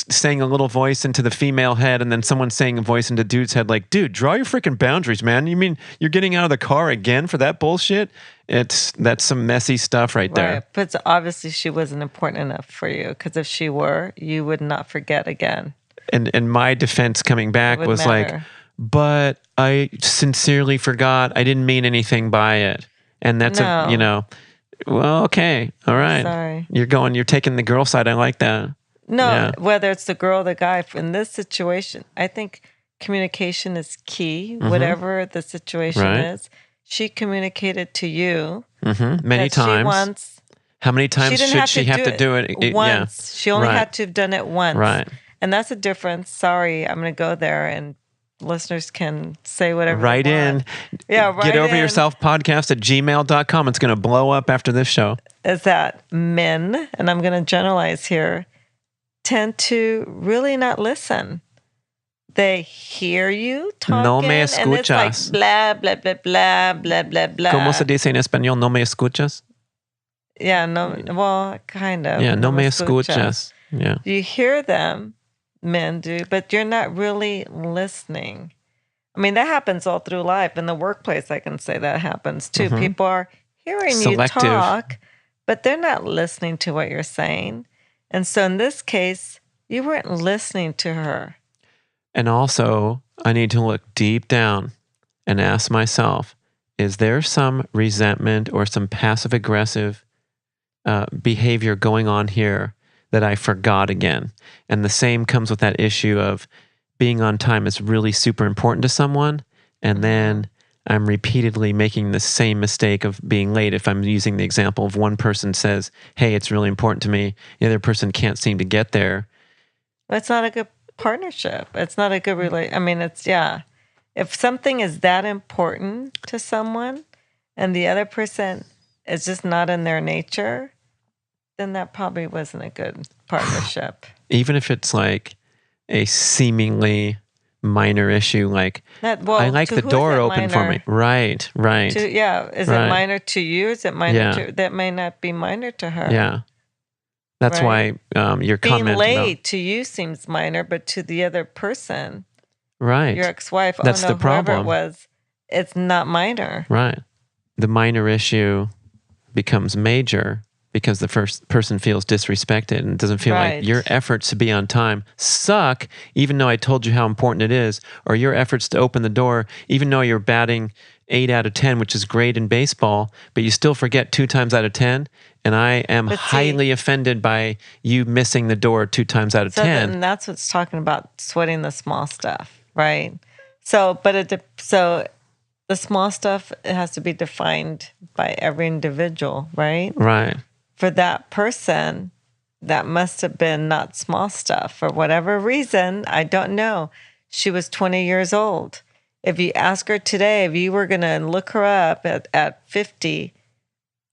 Speaker 1: saying a little voice into the female head, and then someone's saying a voice into dude's head, like, dude, draw your freaking boundaries, man. You mean you're getting out of the car again for that bullshit? That's some messy stuff right there.
Speaker 2: Right. But obviously she wasn't important enough for you, because if she were, you would not forget again.
Speaker 1: And my defense coming back was like, but I sincerely forgot. I didn't mean anything by it. And that's well, okay. All right.
Speaker 2: Sorry.
Speaker 1: You're taking the girl side. I like that.
Speaker 2: No, whether it's the girl or the guy, in this situation, I think communication is key, whatever the situation is. She communicated to you
Speaker 1: many times. How many times should she have to do it?
Speaker 2: Once. She only had to have done it once.
Speaker 1: Right.
Speaker 2: And that's a difference. Sorry, I'm going to go there, and listeners can say whatever
Speaker 1: Write
Speaker 2: they want.
Speaker 1: Get over yourself podcast at gmail.com. It's going to blow up after this show.
Speaker 2: Is that men, and I'm going to generalize here, tend to really not listen. They hear you talking,
Speaker 1: no me escuchas.
Speaker 2: And it's like blah, blah, blah, blah, blah, blah, blah.
Speaker 1: ¿Cómo se dice en español? No me escuchas?
Speaker 2: Yeah, no, well, kind of.
Speaker 1: Yeah, no me escuchas. Yeah.
Speaker 2: You hear them, men do, but you're not really listening. I mean, that happens all through life. In the workplace, I can say that happens too. People are hearing
Speaker 1: Selective.
Speaker 2: you talk, but they're not listening to what you're saying. And so in this case, you weren't listening to her.
Speaker 1: And also, I need to look deep down and ask myself, is there some resentment or some passive aggressive behavior going on here that I forgot again? And the same comes with that issue of being on time is really super important to someone, and then I'm repeatedly making the same mistake of being late. If I'm using the example of one person says, hey, it's really important to me, the other person can't seem to get there.
Speaker 2: It's not a good partnership. It's not a good relationship. I mean, if something is that important to someone and the other person is just not in their nature, then that probably wasn't a good partnership.
Speaker 1: Even if it's like a seemingly minor issue, like I like the door open for me. Right.
Speaker 2: Is it minor to you? Is it minor to, that may not be minor to her.
Speaker 1: Yeah. That's why your comment
Speaker 2: being late to you seems minor, but to the other person,
Speaker 1: right,
Speaker 2: your ex-wife,
Speaker 1: that's the problem.
Speaker 2: Whoever it was, it's not minor.
Speaker 1: Right. The minor issue becomes major because the first person feels disrespected and doesn't feel like your efforts to be on time suck, even though I told you how important it is, or your efforts to open the door, even though you're batting 8 out of 10, which is great in baseball, but you still forget 2 times out of 10. And I am highly offended by you missing the door 2 times out of 10.
Speaker 2: And that's what's talking about sweating the small stuff, right? So the small stuff, it has to be defined by every individual, right?
Speaker 1: Right.
Speaker 2: For that person, that must have been not small stuff. For whatever reason, I don't know. She was 20 years old. If you ask her today, if you were going to look her up at 50,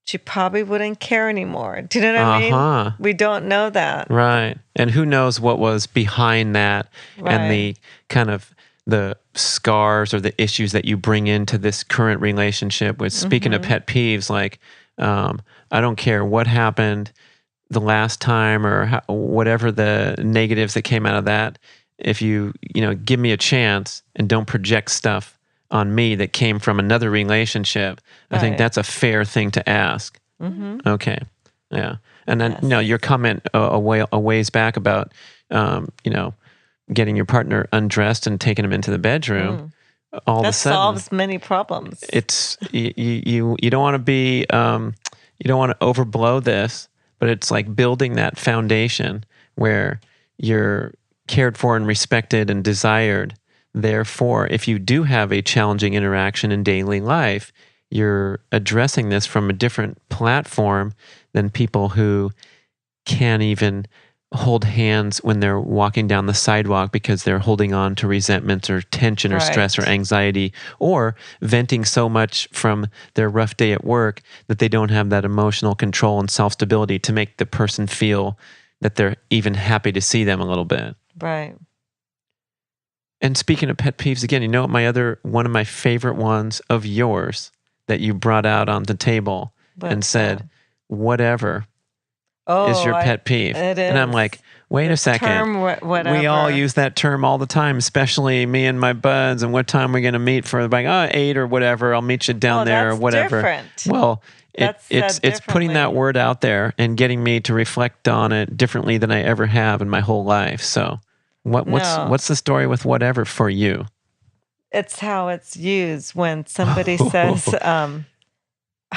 Speaker 2: she probably wouldn't care anymore. Do you know what I mean? We don't know that.
Speaker 1: Right. And who knows what was behind that and the kind of the scars or the issues that you bring into this current relationship with. Speaking of pet peeves, like, I don't care what happened the last time or whatever the negatives that came out of that. If you give me a chance and don't project stuff on me that came from another relationship, I think that's a fair thing to ask. Okay. Yeah. And then, your comment a ways back about, getting your partner undressed and taking him into the bedroom, all of a sudden. That
Speaker 2: solves many problems.
Speaker 1: It's, you don't want to be, you don't want to overblow this, but it's like building that foundation where you're cared for and respected and desired. Therefore, if you do have a challenging interaction in daily life, you're addressing this from a different platform than people who can't even hold hands when they're walking down the sidewalk because they're holding on to resentments or tension or stress or anxiety, or venting so much from their rough day at work that they don't have that emotional control and self-stability to make the person feel that they're even happy to see them a little bit.
Speaker 2: Right.
Speaker 1: And speaking of pet peeves, again, one of my favorite ones of yours that you brought out on the table and said, whatever is your pet peeve.
Speaker 2: It is.
Speaker 1: And I'm like, wait a second.
Speaker 2: Term, whatever.
Speaker 1: We all use that term all the time, especially me and my buds. And what time we're going to meet for? Like, 8 or whatever. I'll meet you down there or whatever.
Speaker 2: Different.
Speaker 1: Well, it's putting that word out there and getting me to reflect on it differently than I ever have in my whole life. So what's the story with whatever for you?
Speaker 2: It's how it's used when somebody says,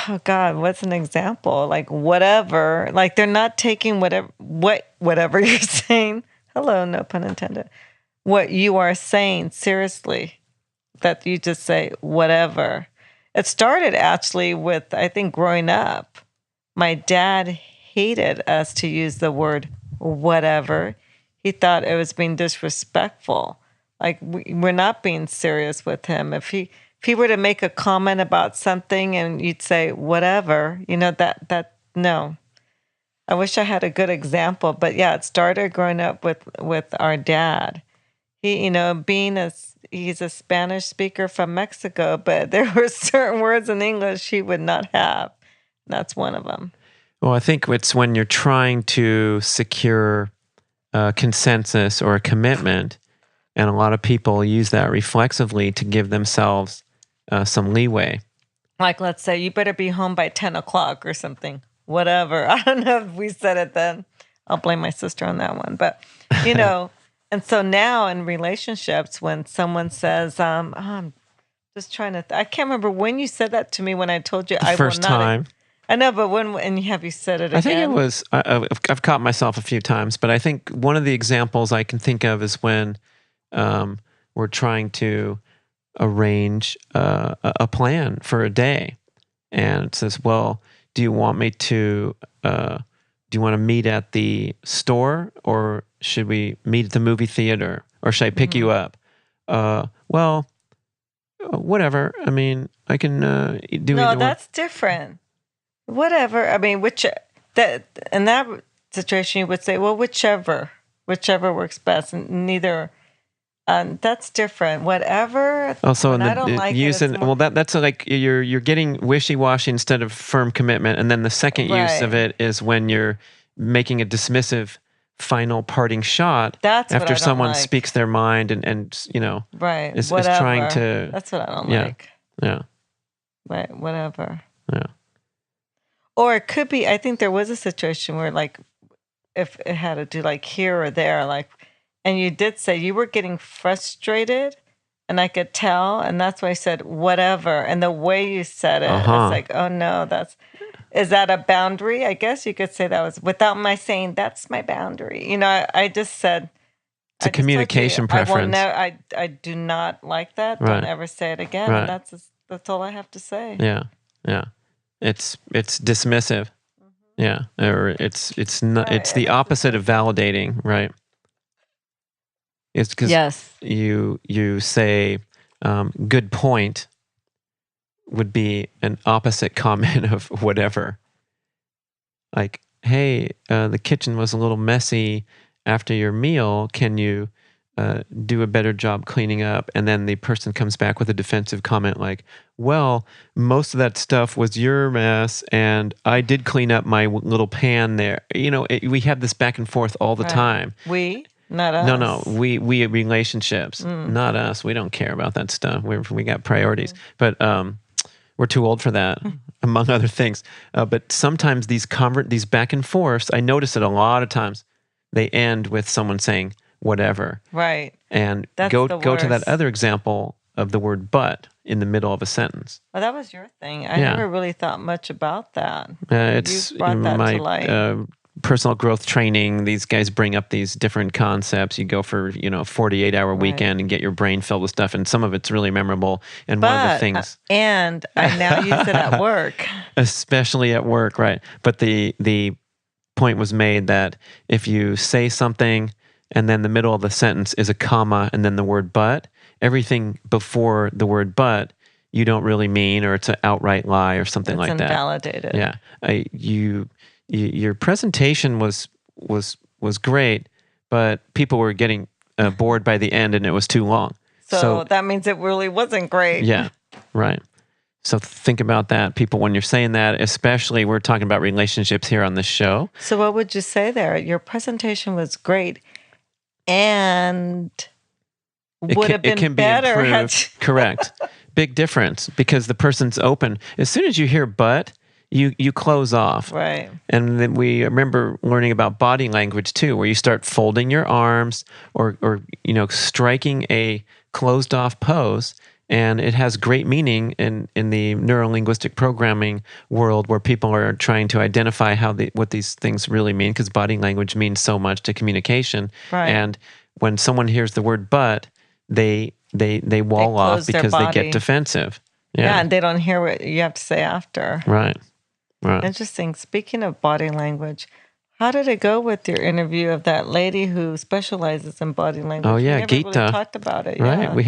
Speaker 2: oh God, what's an example? Like whatever, like they're not taking whatever you're saying. Hello, no pun intended. What you are saying seriously, that you just say whatever. It started actually with, I think, growing up. My dad hated us to use the word whatever. He thought it was being disrespectful. Like we're not being serious with him. If he were to make a comment about something and you'd say whatever, that no. I wish I had a good example, but yeah, it started growing up with our dad. He, he's a Spanish speaker from Mexico, but there were certain words in English he would not have. That's one of them.
Speaker 1: Well, I think it's when you're trying to secure a consensus or a commitment, And a lot of people use that reflexively to give themselves some leeway.
Speaker 2: Like, let's say you better be home by 10 o'clock or something, whatever. I don't know if we said it then. I'll blame my sister on that one. But, and so now in relationships, when someone says, I'm just trying to, I can't remember when you said that to me when I told you I will not.
Speaker 1: First time.
Speaker 2: I know, but and have you said it again?
Speaker 1: I think it was, I've caught myself a few times, but I think one of the examples I can think of is when we're trying to arrange a plan for a day, and it says, well, do you want to meet at the store, or should we meet at the movie theater, or should I pick you up? Well, whatever. I mean, I can do
Speaker 2: no,
Speaker 1: either one.
Speaker 2: That's different. Whatever. I mean, in that situation, you would say, well, whichever works best, and neither. That's different. Whatever.
Speaker 1: Also,
Speaker 2: I don't like
Speaker 1: using that's like you're getting wishy-washy instead of firm commitment, and then the second use of it is when you're making a dismissive final parting shot after someone speaks their mind and
Speaker 2: right
Speaker 1: is trying to.
Speaker 2: That's what I don't like.
Speaker 1: Yeah.
Speaker 2: Right. Whatever.
Speaker 1: Yeah.
Speaker 2: Or it could be. I think there was a situation where, like, if it had to do like here or there, like. And you did say you were getting frustrated, and I could tell, and that's why I said whatever. And the way you said it, it's like, oh no, is that a boundary? I guess you could say that was without my saying that's my boundary. I just said
Speaker 1: it's a communication preference.
Speaker 2: I do not like that.
Speaker 1: Right.
Speaker 2: Don't ever say it again.
Speaker 1: Right.
Speaker 2: And that's all I have to say.
Speaker 1: Yeah. It's dismissive. Mm-hmm. Yeah, or it's not. Right. It's the opposite of validating, right? It's because you say good point would be an opposite comment of whatever. Like, hey, the kitchen was a little messy after your meal. Can you do a better job cleaning up? And then the person comes back with a defensive comment like, well, most of that stuff was your mess, and I did clean up my little pan there. We have this back and forth all the time.
Speaker 2: Not us.
Speaker 1: No. We relationships, not us. We don't care about that stuff. We got priorities, but we're too old for that, among other things. But sometimes these back and forths, I notice it a lot of times. They end with someone saying whatever,
Speaker 2: right?
Speaker 1: And go to that other example of the word "but" in the middle of a sentence.
Speaker 2: Well, that was your thing. I never really thought much about that.
Speaker 1: It's
Speaker 2: you brought that to light.
Speaker 1: Personal growth training, these guys bring up these different concepts. You go for 48-hour weekend and get your brain filled with stuff, and some of it's really memorable. And one of the things,
Speaker 2: and I now use it at work,
Speaker 1: especially at work, right? But the point was made that if you say something and then the middle of the sentence is a comma and then the word "but," everything before the word "but" you don't really mean, or it's an outright lie or something like that. It's
Speaker 2: invalidated.
Speaker 1: Yeah, your presentation was great, but people were getting bored by the end, and it was too long.
Speaker 2: So that means it really wasn't great.
Speaker 1: Yeah, right. So think about that, people, when you're saying that, especially we're talking about relationships here on this show.
Speaker 2: So what would you say there? Your presentation was great, and would have been better.
Speaker 1: Correct. Big difference, because the person's open. As soon as you hear "but," you close off.
Speaker 2: Right.
Speaker 1: And then we remember learning about body language too, where you start folding your arms or striking a closed off pose. And it has great meaning in the neuro-linguistic programming world, where people are trying to identify what these things really mean, because body language means so much to communication.
Speaker 2: Right.
Speaker 1: And when someone hears the word "but," they wall off because they get defensive.
Speaker 2: Yeah, and they don't hear what you have to say after.
Speaker 1: Right.
Speaker 2: Interesting. Speaking of body language, how did it go with your interview of that lady who specializes in body language?
Speaker 1: Oh yeah,
Speaker 2: Gita.
Speaker 1: Really
Speaker 2: talked about it.
Speaker 1: Right.
Speaker 2: Yeah.
Speaker 1: We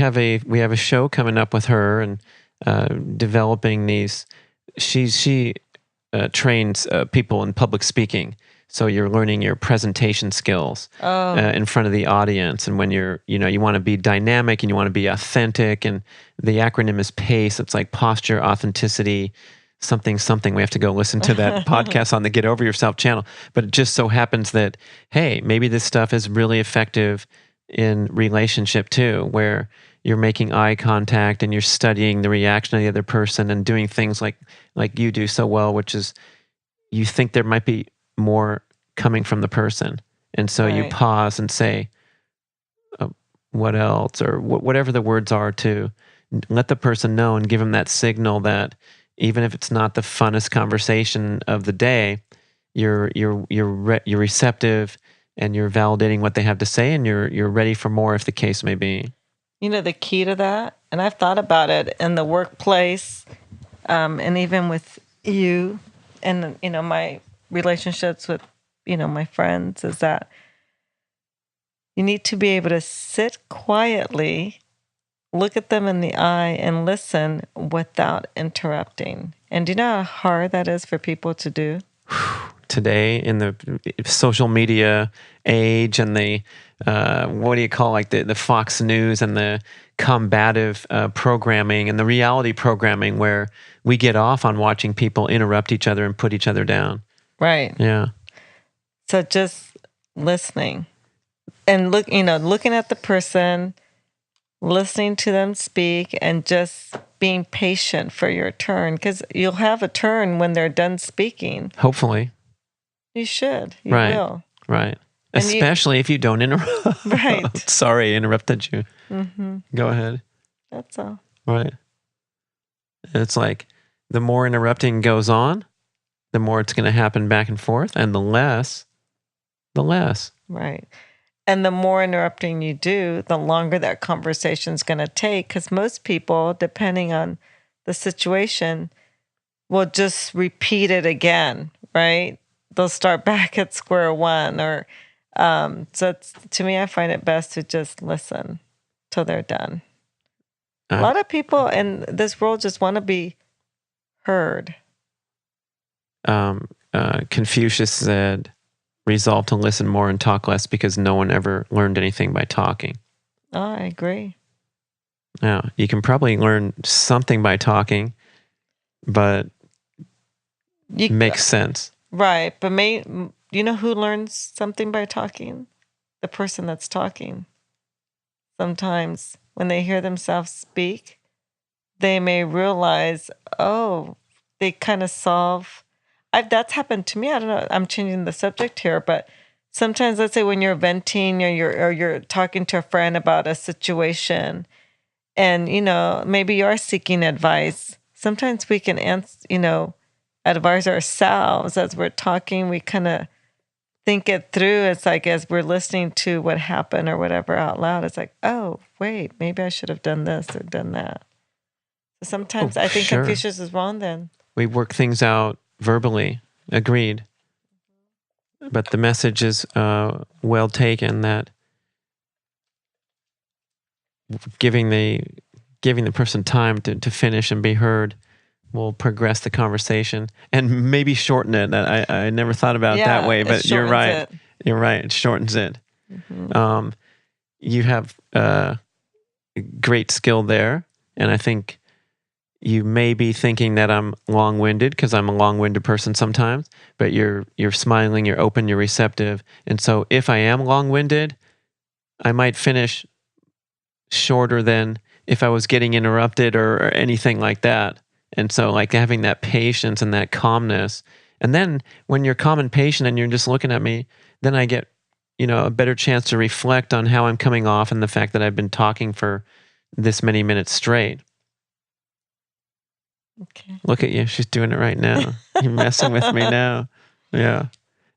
Speaker 1: have a show coming up with her, and developing these. She trains people in public speaking. So you're learning your presentation skills in front of the audience, and when you want to be dynamic and you want to be authentic, and the acronym is PACE. It's like posture, authenticity, something. We have to go listen to that podcast on the Get Over Yourself channel. But it just so happens that, hey, maybe this stuff is really effective in relationship too, where you're making eye contact and you're studying the reaction of the other person and doing things like you do so well, which is you think there might be more coming from the person. And so you
Speaker 2: Right.
Speaker 1: pause and say, what else, or whatever the words are, to let the person know and give them that signal that even if it's not the funnest conversation of the day, you're receptive and you're validating what they have to say, and you're ready for more if the case may be.
Speaker 2: You know, the key to that, and I've thought about it in the workplace, and even with you and, my relationships with, my friends, is that you need to be able to sit quietly, look at them in the eye, and listen without interrupting. And do you know how hard that is for people to do?
Speaker 1: Today, in the social media age and the what do you call, like the Fox News and the combative programming and the reality programming, where we get off on watching people interrupt each other and put each other down.
Speaker 2: Right.
Speaker 1: Yeah.
Speaker 2: So just listening and looking at the person, listening to them speak, and just being patient for your turn, because you'll have a turn when they're done speaking.
Speaker 1: Hopefully.
Speaker 2: You should. You
Speaker 1: Right.
Speaker 2: will.
Speaker 1: Right.
Speaker 2: And
Speaker 1: Especially if you don't interrupt.
Speaker 2: Right.
Speaker 1: Sorry, I interrupted you.
Speaker 2: Mm-hmm.
Speaker 1: Go ahead.
Speaker 2: That's all.
Speaker 1: Right. It's like the more interrupting goes on, the more it's going to happen back and forth, and the less.
Speaker 2: Right. And the more interrupting you do, the longer that conversation's going to take, because most people, depending on the situation, will just repeat it again, right? They'll start back at square one, or so to me, I find it best to just listen till they're done. A lot of people in this world just want to be heard.
Speaker 1: Confucius said, resolve to listen more and talk less, because no one ever learned anything by talking.
Speaker 2: Oh, I agree.
Speaker 1: Now, you can probably learn something by talking, but makes sense.
Speaker 2: Right. But you know who learns something by talking? The person that's talking. Sometimes when they hear themselves speak, they may realize, oh, they kind of solve. That's happened to me. I don't know. I'm changing the subject here, but sometimes, let's say when you're venting, or you're talking to a friend about a situation, and maybe you're seeking advice. Sometimes we can advise ourselves as we're talking. We kind of think it through. It's like as we're listening to what happened or whatever out loud, it's like, oh, wait, maybe I should have done this or done that. So sometimes I think Confucius is wrong then.
Speaker 1: We work things out verbally. Agreed. But the message is well taken, that giving the person time to finish and be heard will progress the conversation and maybe shorten it. I never thought about it that way, but you're right. You're right. It shortens it. Mm-hmm. You have great skill there, and I think you may be thinking that I'm long-winded, because I'm a long-winded person sometimes, but you're smiling, you're open, you're receptive. And so if I am long-winded, I might finish shorter than if I was getting interrupted or anything like that. And so, like, having that patience and that calmness. And then when you're calm and patient and you're just looking at me, then I get, a better chance to reflect on how I'm coming off and the fact that I've been talking for this many minutes straight.
Speaker 2: Okay.
Speaker 1: Look at you. She's doing it right now. You're messing with me now. Yeah.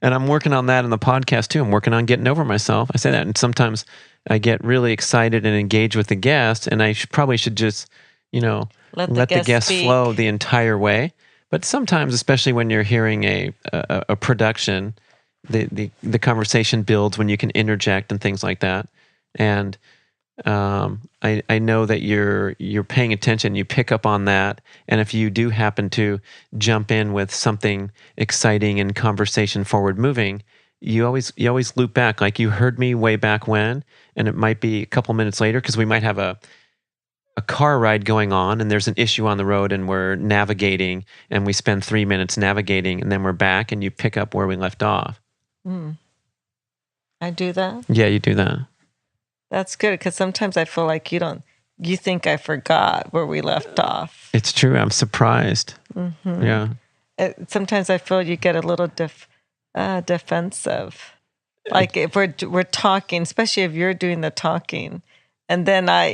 Speaker 1: And I'm working on that in the podcast too. I'm working on getting over myself. I say that. And sometimes I get really excited and engaged with the guest, and I probably should just, let the guest flow the entire way. But sometimes, especially when you're hearing a production, the conversation builds when you can interject and things like that. And I know that you're paying attention. You pick up on that, and if you do happen to jump in with something exciting and conversation forward moving, you always loop back. Like, you heard me way back when, and it might be a couple minutes later, because we might have a car ride going on, and there's an issue on the road, and we're navigating, and we spend 3 minutes navigating, and then we're back, and you pick up where we left off.
Speaker 2: I do that.
Speaker 1: Yeah, you do that.
Speaker 2: That's good, because sometimes I feel like you think I forgot where we left off.
Speaker 1: It's true. I'm surprised.
Speaker 2: Mm-hmm.
Speaker 1: Yeah.
Speaker 2: Sometimes I feel you get a little defensive. Like if we're talking, especially if you're doing the talking, and then I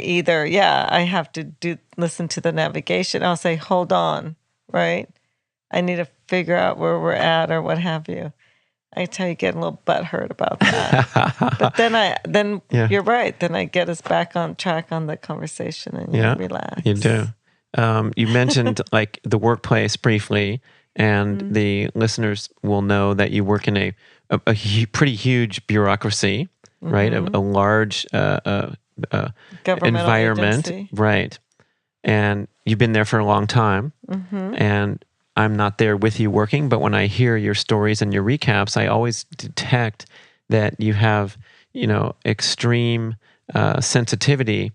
Speaker 2: have to listen to the navigation. I'll say, hold on, right? I need to figure out where we're at or what have you. I tell you, get a little butthurt about that. But then you're right. Then I get us back on track on the conversation and you relax.
Speaker 1: You do. You mentioned like the workplace briefly, and the listeners will know that you work in a pretty huge bureaucracy, right? A large environment,
Speaker 2: agency.
Speaker 1: Right? And you've been there for a long time, and I'm not there with you working, but when I hear your stories and your recaps, I always detect that you have, extreme sensitivity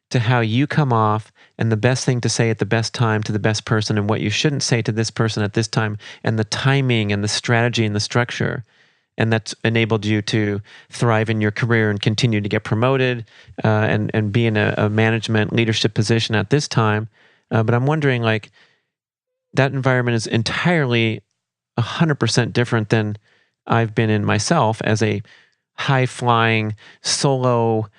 Speaker 1: to how you come off, and the best thing to say at the best time to the best person, and what you shouldn't say to this person at this time, and the timing and the strategy and the structure. And that's enabled you to thrive in your career and continue to get promoted and be in a management leadership position at this time. But I'm wondering, like, that environment is entirely 100% different than I've been in myself as a high-flying solo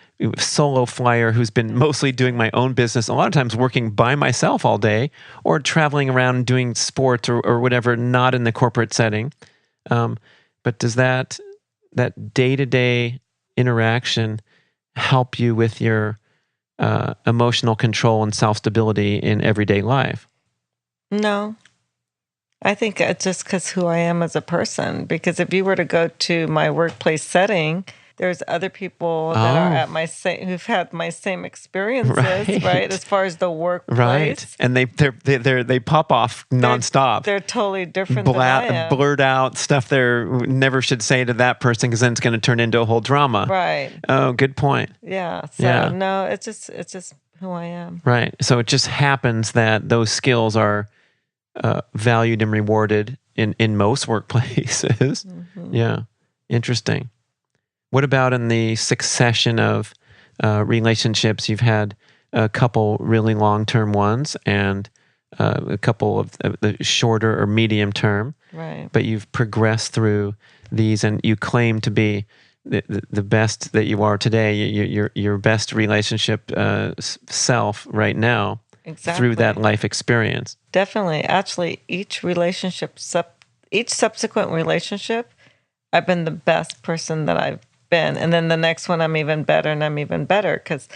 Speaker 1: flyer who's been mostly doing my own business, a lot of times working by myself all day, or traveling around and doing sports or whatever, not in the corporate setting. But does that day-to-day interaction help you with your emotional control and self-stability in everyday life?
Speaker 2: No. I think it's just because who I am as a person. Because if you were to go to my workplace setting, there's other people that are at who've had my same experiences, right? As far as the workplace,
Speaker 1: right? And they pop off nonstop.
Speaker 2: They're totally different than I am.
Speaker 1: Blurt out stuff they never should say to that person, because then it's going to turn into a whole drama.
Speaker 2: Right.
Speaker 1: Oh, good point.
Speaker 2: Yeah. So no, it's just who I am.
Speaker 1: Right. So it just happens that those skills are valued and rewarded in most workplaces. Yeah. Interesting. What about in the succession of relationships? You've had a couple really long-term ones and a couple of the shorter or medium term.
Speaker 2: Right.
Speaker 1: But you've progressed through these, and you claim to be the best that you are today, your best relationship self right now.
Speaker 2: Exactly.
Speaker 1: Through that life experience.
Speaker 2: Definitely. Actually, each subsequent relationship, I've been the best person that I've been. And then the next one, I'm even better, and I'm even better, because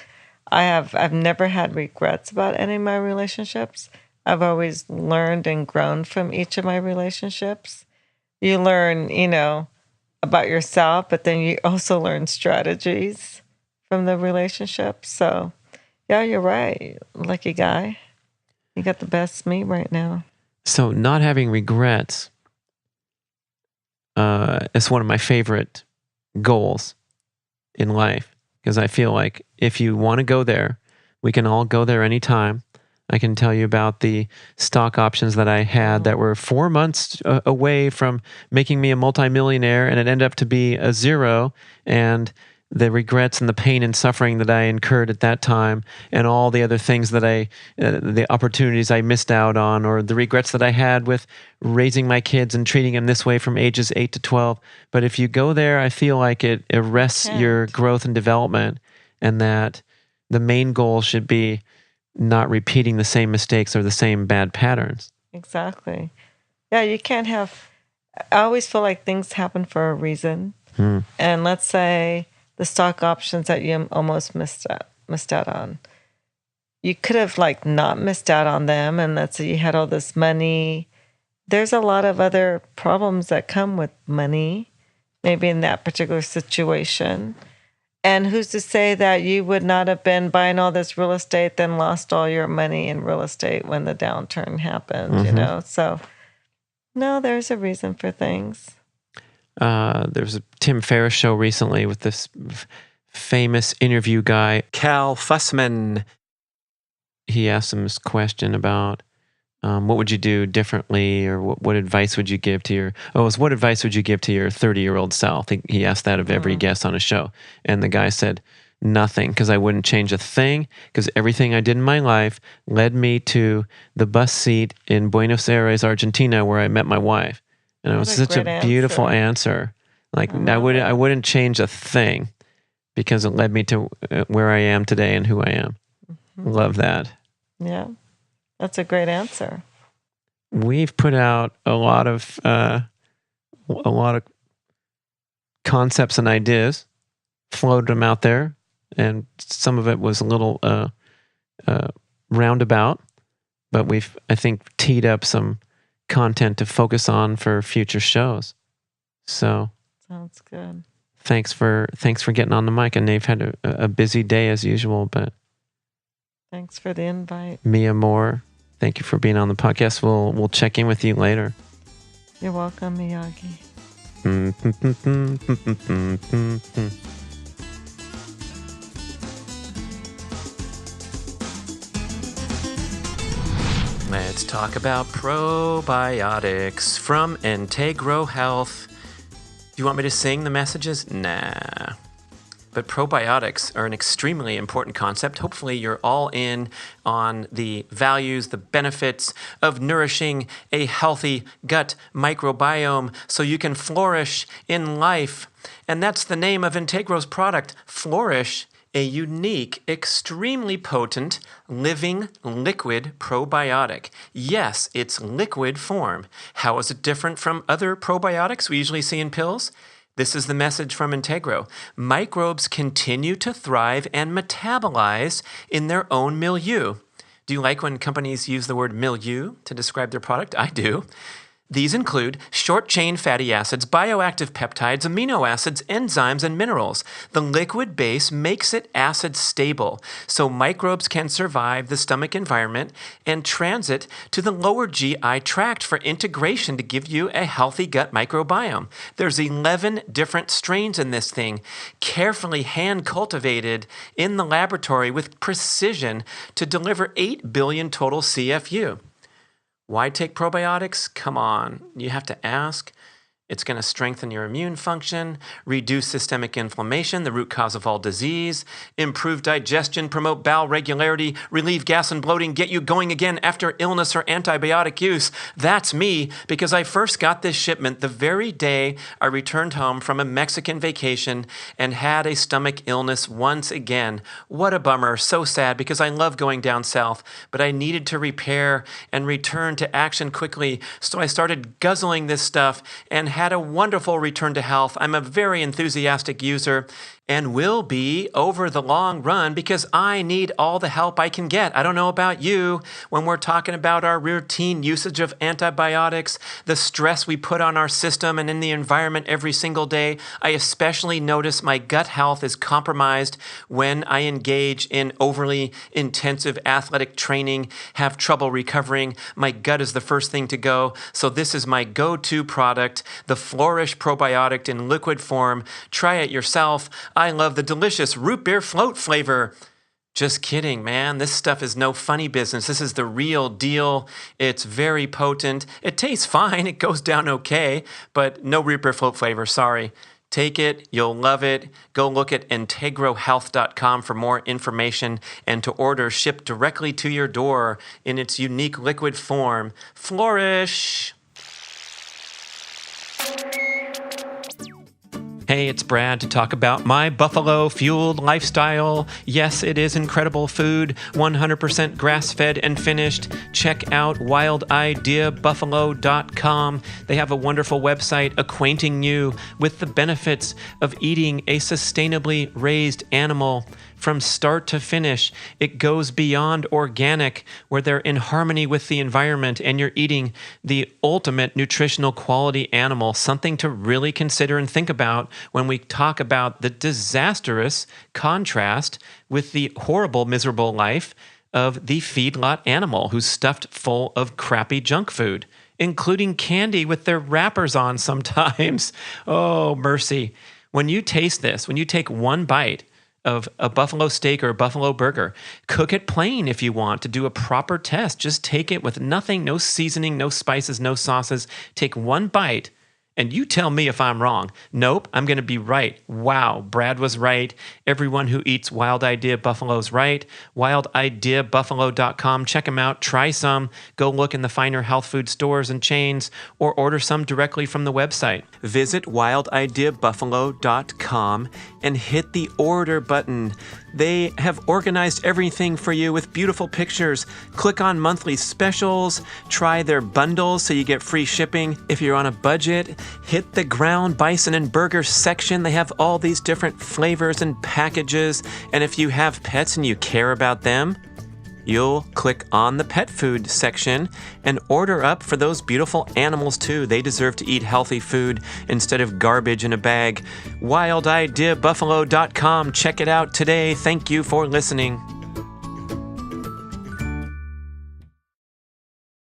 Speaker 2: I've never had regrets about any of my relationships. I've always learned and grown from each of my relationships. You learn, about yourself, but then you also learn strategies from the relationship. So, yeah, you're right. Lucky guy. You got the best me right now.
Speaker 1: So not having regrets is one of my favorite goals in life, because I feel like if you want to go there, we can all go there anytime. I can tell you about the stock options that I had that were 4 months away from making me a multimillionaire, and it ended up to be a zero, and the regrets and the pain and suffering that I incurred at that time, and all the other things that the opportunities I missed out on, or the regrets that I had with raising my kids and treating them this way from ages 8 to 12. But if you go there, I feel like it arrests your growth and development, and that the main goal should be not repeating the same mistakes or the same bad patterns.
Speaker 2: Exactly. Yeah, you can't have... I always feel like things happen for a reason. And let's say the stock options that you almost missed out on. You could have not missed out on them, and let's say you had all this money. There's a lot of other problems that come with money, maybe in that particular situation. And who's to say that you would not have been buying all this real estate, then lost all your money in real estate when the downturn happened, So, no, there's a reason for things.
Speaker 1: There was a Tim Ferriss show recently with this famous interview guy, Cal Fussman. He asked him this question about what would you do differently, or what advice would you give to your... what advice would you give to your 30-year-old self? He asked that of every guest on a show. And the guy said, nothing, because I wouldn't change a thing, because everything I did in my life led me to the bus seat in Buenos Aires, Argentina, where I met my wife. And it was such a beautiful answer. Like I wouldn't change a thing, because it led me to where I am today and who I am. Love that.
Speaker 2: Yeah, that's a great answer.
Speaker 1: We've put out a lot of concepts and ideas, floated them out there, and some of it was a little roundabout, but we've, I think, teed up some content to focus on for future shows. So
Speaker 2: sounds good.
Speaker 1: Thanks for getting on the mic. And they've had a busy day as usual, but
Speaker 2: thanks for the invite.
Speaker 1: Mia Moore, thank you for being on the podcast. We'll check in with you later.
Speaker 2: You're welcome, Miyagi.
Speaker 1: Let's talk about probiotics from Integro Health. Do you want me to sing the messages? Nah. But probiotics are an extremely important concept. Hopefully you're all in on the values, the benefits of nourishing a healthy gut microbiome so you can flourish in life. And that's the name of Integro's product, Flourish, a unique, extremely potent, living liquid probiotic. Yes, it's liquid form. How is it different from other probiotics we usually see in pills? This is the message from Integro. Microbes continue to thrive and metabolize in their own milieu. Do you like when companies use the word milieu to describe their product? I do. These include short-chain fatty acids, bioactive peptides, amino acids, enzymes, and minerals. The liquid base makes it acid stable, so microbes can survive the stomach environment and transit to the lower GI tract for integration to give you a healthy gut microbiome. There's 11 different strains in this thing, carefully hand-cultivated in the laboratory with precision to deliver 8 billion total CFU. Why take probiotics? Come on, you have to ask. It's going to strengthen your immune function, reduce systemic inflammation, the root cause of all disease, improve digestion, promote bowel regularity, relieve gas and bloating, get you going again after illness or antibiotic use. That's me, because I first got this shipment the very day I returned home from a Mexican vacation and had a stomach illness once again. What a bummer. So sad, because I love going down south, but I needed to repair and return to action quickly. So I started guzzling this stuff and had a wonderful return to health. I'm a very enthusiastic user and will be over the long run because I need all the help I can get. I don't know about you. When we're talking about our routine usage of antibiotics, the stress we put on our system and in the environment every single day, I especially notice my gut health is compromised when I engage in overly intensive athletic training, have trouble recovering. My gut is the first thing to go. So this is my go-to product, the Flourish probiotic in liquid form. Try it yourself. I love the delicious root beer float flavor. Just kidding, man. This stuff is no funny business. This is the real deal. It's very potent. It tastes fine. It goes down okay, but no root beer float flavor. Sorry. Take it. You'll love it. Go look at integrohealth.com for more information and to order shipped directly to your door in its unique liquid form. Flourish. Hey, it's Brad to talk about my buffalo-fueled lifestyle. Yes, it is incredible food, 100% grass-fed and finished. Check out wildideabuffalo.com. They have a wonderful website acquainting you with the benefits of eating a sustainably raised animal. From start to finish, it goes beyond organic, where they're in harmony with the environment and you're eating the ultimate nutritional quality animal, something to really consider and think about when we talk about the disastrous contrast with the horrible, miserable life of the feedlot animal who's stuffed full of crappy junk food, including candy with their wrappers on sometimes. Oh, mercy. When you taste this, when you take one bite of a buffalo steak or a buffalo burger, cook it plain if you want to do a proper test. Just take it with nothing, no seasoning, no spices, no sauces. Take one bite And you tell me if I'm wrong. Nope, I'm going to be right. Wow, Brad was right. Everyone who eats Wild Idea Buffalo's right. wildideabuffalo.com. Check them out. Try some. Go look in the finer health food stores and chains or order some directly from the website. Visit wildideabuffalo.com and hit the order button. They have organized everything for you with beautiful pictures. Click on monthly specials. Try their bundles so you get free shipping. If you're on a budget, hit the ground bison and burger section. They have all these different flavors and packages. And if you have pets and you care about them, you'll click on the pet food section and order up for those beautiful animals too. They deserve to eat healthy food instead of garbage in a bag. wildideabuffalo.com. Check it out today. Thank you for listening.